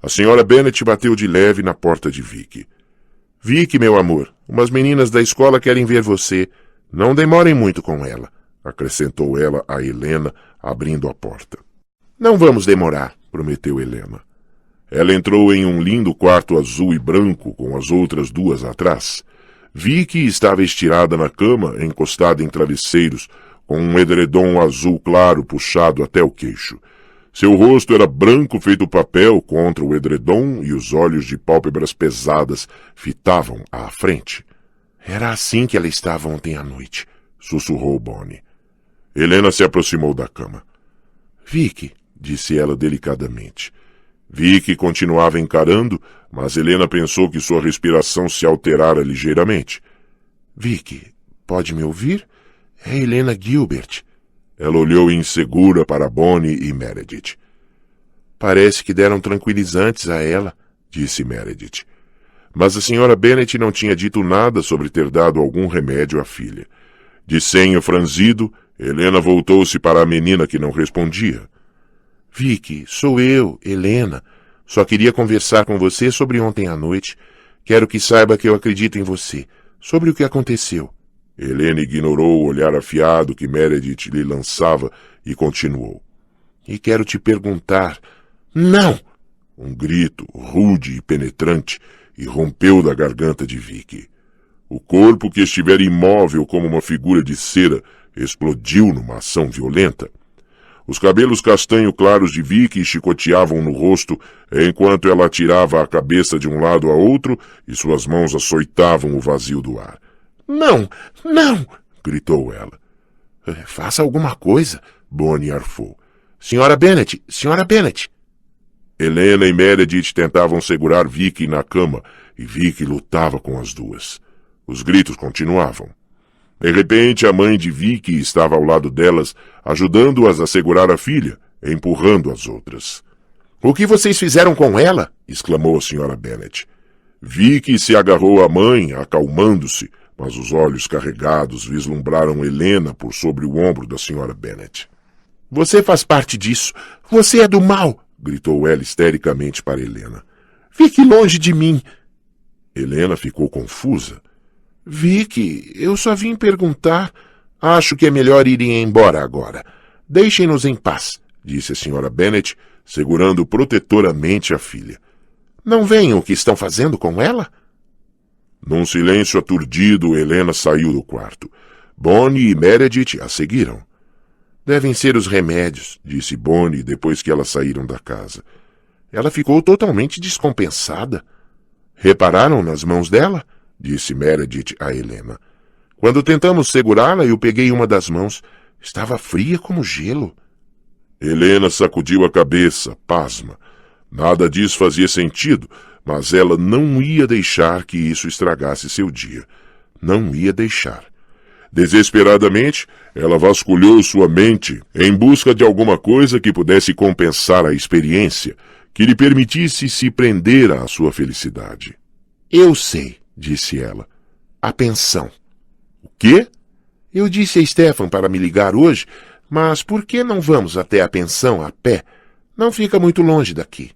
Speaker 1: A senhora Bennet bateu de leve na porta de Vicky.
Speaker 2: Vicky, meu amor, umas meninas da escola querem ver você. Não demorem muito com ela, acrescentou ela a Helena, abrindo a porta. Não vamos demorar, prometeu Helena.
Speaker 1: Ela entrou em um lindo quarto azul e branco com as outras duas atrás. Vicky estava estirada na cama, encostada em travesseiros, com um edredom azul claro puxado até o queixo. Seu rosto era branco feito papel contra o edredom e os olhos de pálpebras pesadas fitavam à frente.
Speaker 2: Era assim que ela estava ontem à noite, sussurrou Bonnie.
Speaker 1: Helena se aproximou da cama.
Speaker 2: Vicky, disse ela delicadamente.
Speaker 1: Vicky continuava encarando, mas Helena pensou que sua respiração se alterara ligeiramente.
Speaker 2: Vicky, pode me ouvir? É Helena Gilbert.
Speaker 1: Ela olhou insegura para Bonnie e Meredith.
Speaker 2: Parece que deram tranquilizantes a ela, disse Meredith.
Speaker 1: Mas a senhora Bennet não tinha dito nada sobre ter dado algum remédio à filha. De senho franzido, Helena voltou-se para a menina que não respondia.
Speaker 2: Vicky, sou eu, Helena. Só queria conversar com você sobre ontem à noite. Quero que saiba que eu acredito em você. Sobre o que aconteceu.
Speaker 1: Helena ignorou o olhar afiado que Meredith lhe lançava e continuou.
Speaker 2: E quero te perguntar... Não!
Speaker 1: Um grito, rude e penetrante, irrompeu da garganta de Vicky. O corpo, que estivera imóvel como uma figura de cera, explodiu numa ação violenta. Os cabelos castanho claros de Vicky chicoteavam no rosto, enquanto ela atirava a cabeça de um lado a outro e suas mãos açoitavam o vazio do ar.
Speaker 2: Não! Não!
Speaker 1: Gritou ela.
Speaker 2: Faça alguma coisa, Bonnie arfou. Senhora Bennet! Senhora Bennet!
Speaker 1: Helena e Meredith tentavam segurar Vicky na cama e Vicky lutava com as duas. Os gritos continuavam. De repente, a mãe de Vicky estava ao lado delas, ajudando-as a segurar a filha, empurrando as outras.
Speaker 2: O que vocês fizeram com ela?
Speaker 1: Exclamou a senhora Bennet. Vicky se agarrou à mãe, acalmando-se, mas os olhos carregados vislumbraram Helena por sobre o ombro da senhora Bennet.
Speaker 2: Você faz parte disso. Você é do mal!
Speaker 1: Gritou ela histericamente para Helena.
Speaker 2: Fique longe de mim!
Speaker 1: Helena ficou confusa.
Speaker 2: Vicky, eu só vim perguntar. Acho que é melhor irem embora agora. Deixem-nos em paz, disse a senhora Bennet, segurando protetoramente a filha. Não veem o que estão fazendo com ela?
Speaker 1: Num silêncio aturdido, Helena saiu do quarto. Bonnie e Meredith a seguiram.
Speaker 2: Devem ser os remédios, disse Bonnie depois que elas saíram da casa. Ela ficou totalmente descompensada. Repararam nas mãos dela? Disse Meredith a Helena. Quando tentamos segurá-la, eu peguei uma das mãos. Estava fria como gelo.
Speaker 1: Helena sacudiu a cabeça, pasma. Nada disso fazia sentido, mas ela não ia deixar que isso estragasse seu dia. Não ia deixar. Desesperadamente, ela vasculhou sua mente em busca de alguma coisa que pudesse compensar a experiência, que lhe permitisse se prender à sua felicidade.
Speaker 2: Eu sei, disse ela. A pensão.
Speaker 1: O quê?
Speaker 2: Eu disse a Stefan para me ligar hoje, mas por que não vamos até a pensão a pé? Não fica muito longe daqui.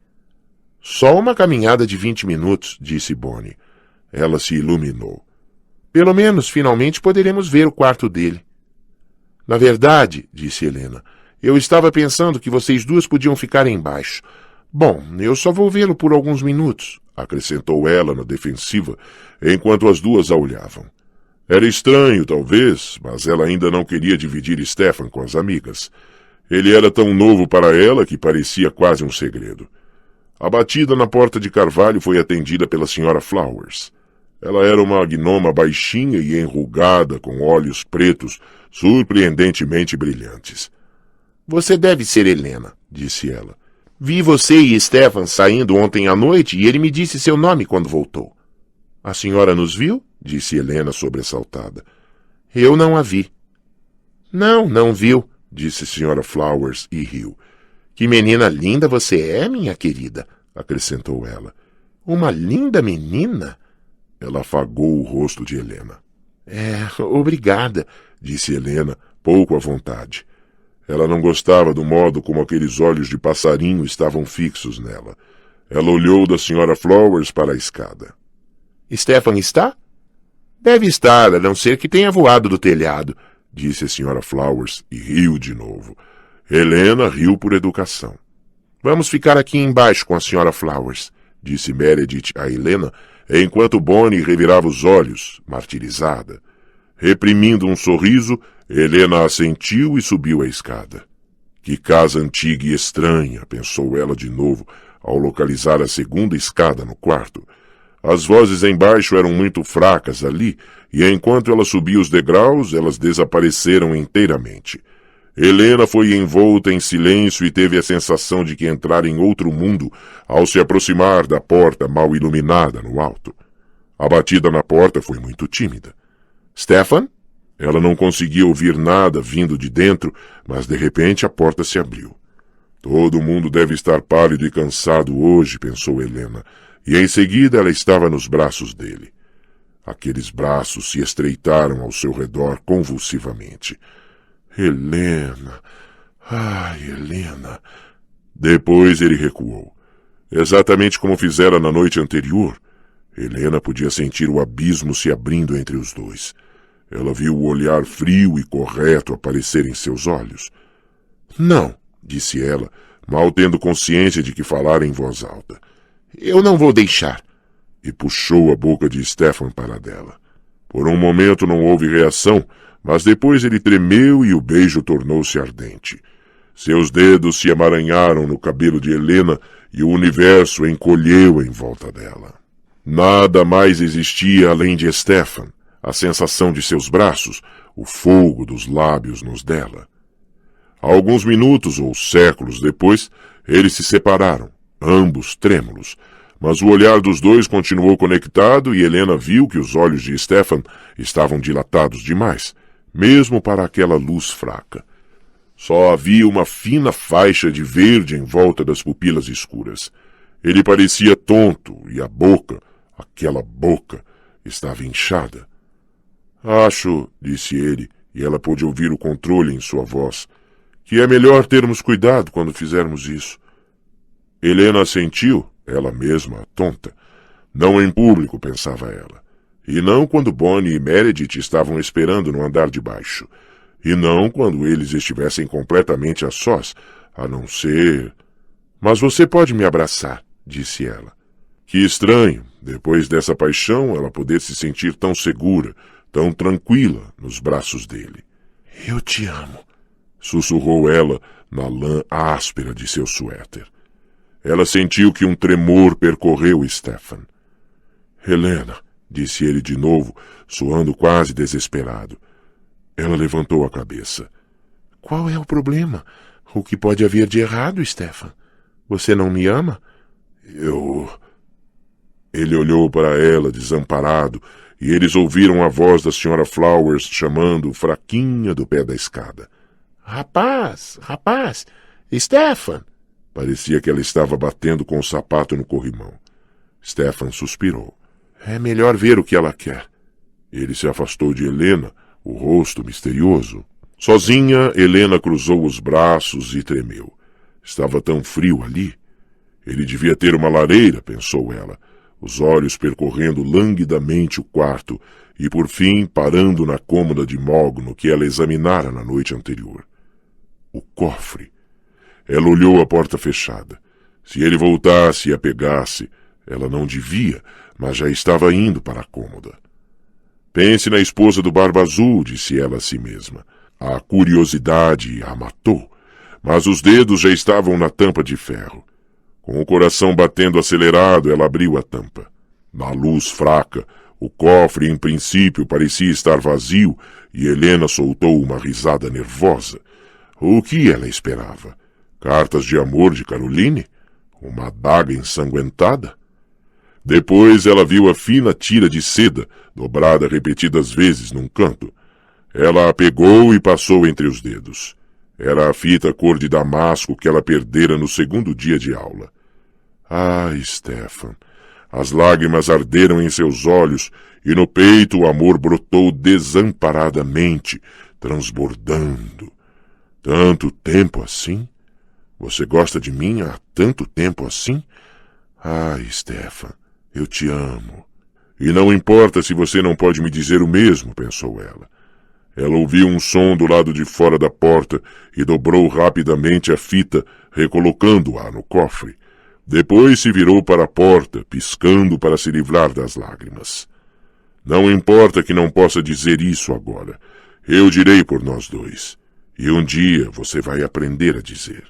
Speaker 2: Só uma caminhada de 20 minutos, disse Bonnie.
Speaker 1: Ela se iluminou.
Speaker 2: Pelo menos, finalmente, poderemos ver o quarto dele. Na verdade, disse Helena, eu estava pensando que vocês duas podiam ficar embaixo. Bom, eu só vou vê-lo por alguns minutos, acrescentou ela na defensiva, enquanto as duas a olhavam. Era estranho, talvez, mas ela ainda não queria dividir Stefan com as amigas. Ele era tão novo para ela que parecia quase um segredo. A batida na porta de carvalho foi atendida pela senhora Flowers.
Speaker 1: Ela era uma gnoma baixinha e enrugada, com olhos pretos, surpreendentemente brilhantes.
Speaker 2: Você deve ser Helena, disse ela. Vi você e Stefan saindo ontem à noite e ele me disse seu nome quando voltou. A senhora nos viu? Disse Helena sobressaltada. Eu não a vi. Não viu, disse a senhora Flowers e riu. Que menina linda você é, minha querida, acrescentou ela. Uma linda menina?
Speaker 1: Ela afagou o rosto de Helena.
Speaker 2: Obrigada,
Speaker 1: disse Helena, pouco à vontade. Ela não gostava do modo como aqueles olhos de passarinho estavam fixos nela. Ela olhou da senhora Flowers para a escada.
Speaker 2: Stefan está? Deve estar, a não ser que tenha voado do telhado,
Speaker 1: disse a senhora Flowers e riu de novo. Helena riu por educação.
Speaker 2: Vamos ficar aqui embaixo com a senhora Flowers,
Speaker 1: disse Meredith a Helena, enquanto Bonnie revirava os olhos, martirizada. Reprimindo um sorriso, Helena assentiu e subiu a escada. Que casa antiga e estranha, pensou ela de novo, ao localizar a segunda escada no quarto. As vozes embaixo eram muito fracas ali, e enquanto ela subia os degraus, elas desapareceram inteiramente. Helena foi envolta em silêncio e teve a sensação de que entrara em outro mundo ao se aproximar da porta mal iluminada no alto. A batida na porta foi muito tímida.
Speaker 2: Stefan?
Speaker 1: Ela não conseguia ouvir nada vindo de dentro, mas de repente a porta se abriu. Todo mundo deve estar pálido e cansado hoje, pensou Helena, e em seguida ela estava nos braços dele. Aqueles braços se estreitaram ao seu redor convulsivamente. Helena! Ai, Helena! Depois ele recuou. Exatamente como fizera na noite anterior, Helena podia sentir o abismo se abrindo entre os dois. Ela viu o olhar frio e correto aparecer em seus olhos.
Speaker 2: Não,
Speaker 1: disse ela, mal tendo consciência de que falara em voz alta.
Speaker 2: Eu não vou deixar.
Speaker 1: E puxou a boca de Stefan para a dela. Por um momento não houve reação, mas depois ele tremeu e o beijo tornou-se ardente. Seus dedos se emaranharam no cabelo de Helena e o universo encolheu em volta dela. Nada mais existia além de Stefan, a sensação de seus braços, o fogo dos lábios nos dela. Alguns minutos ou séculos depois, eles se separaram, ambos trêmulos, mas o olhar dos dois continuou conectado e Helena viu que os olhos de Stefan estavam dilatados demais, mesmo para aquela luz fraca. Só havia uma fina faixa de verde em volta das pupilas escuras. Ele parecia tonto e a boca, aquela boca, estava inchada. Acho, disse ele, e ela pôde ouvir o controle em sua voz, que é melhor termos cuidado quando fizermos isso. Helena assentiu, ela mesma, tonta. Não em público, pensava ela. E não quando Bonnie e Meredith estavam esperando no andar de baixo. E não quando eles estivessem completamente a sós, a não ser... Mas você pode me abraçar, disse ela. Que estranho, depois dessa paixão, ela poder se sentir tão segura, tão tranquila nos braços dele.
Speaker 2: Eu te amo,
Speaker 1: sussurrou ela na lã áspera de seu suéter. Ela sentiu que um tremor percorreu Stefan. Helena, disse ele de novo, soando quase desesperado. Ela levantou a cabeça.
Speaker 2: Qual é o problema? O que pode haver de errado, Stefan? Você não me ama?
Speaker 1: Ele olhou para ela, desamparado, e eles ouviram a voz da senhora Flowers chamando fraquinha do pé da escada.
Speaker 2: Rapaz, Stefan!
Speaker 1: Parecia que ela estava batendo com o sapato no corrimão. Stefan suspirou.
Speaker 2: É melhor ver o que ela quer.
Speaker 1: Ele se afastou de Helena, o rosto misterioso. Sozinha, Helena cruzou os braços e tremeu. Estava tão frio ali. Ele devia ter uma lareira, pensou ela, os olhos percorrendo languidamente o quarto e, por fim, parando na cômoda de mogno que ela examinara na noite anterior. O cofre. Ela olhou a porta fechada. Se ele voltasse e a pegasse, ela não devia, mas já estava indo para a cômoda. Pense na esposa do Barba Azul, disse ela a si mesma. A curiosidade a matou, mas os dedos já estavam na tampa de ferro. Com o coração batendo acelerado, ela abriu a tampa. Na luz fraca, O cofre, em princípio, parecia estar vazio e Helena soltou uma risada nervosa. O que ela esperava? Cartas de amor de Caroline? Uma adaga ensanguentada? Depois ela viu a fina tira de seda, dobrada repetidas vezes num canto. Ela a pegou e passou entre os dedos. Era a fita cor de damasco que ela perdera no segundo dia de aula. Ah, Stefan! As lágrimas arderam em seus olhos e no peito o amor brotou desamparadamente, transbordando. Tanto tempo assim? Você gosta de mim há tanto tempo assim? Ah, Stefan, eu te amo. E não importa se você não pode me dizer o mesmo, pensou ela. Ela ouviu um som do lado de fora da porta e dobrou rapidamente a fita, recolocando-a no cofre. Depois se virou para a porta, piscando para se livrar das lágrimas. Não importa que não possa dizer isso agora. Eu direi por nós dois. E um dia você vai aprender a dizer.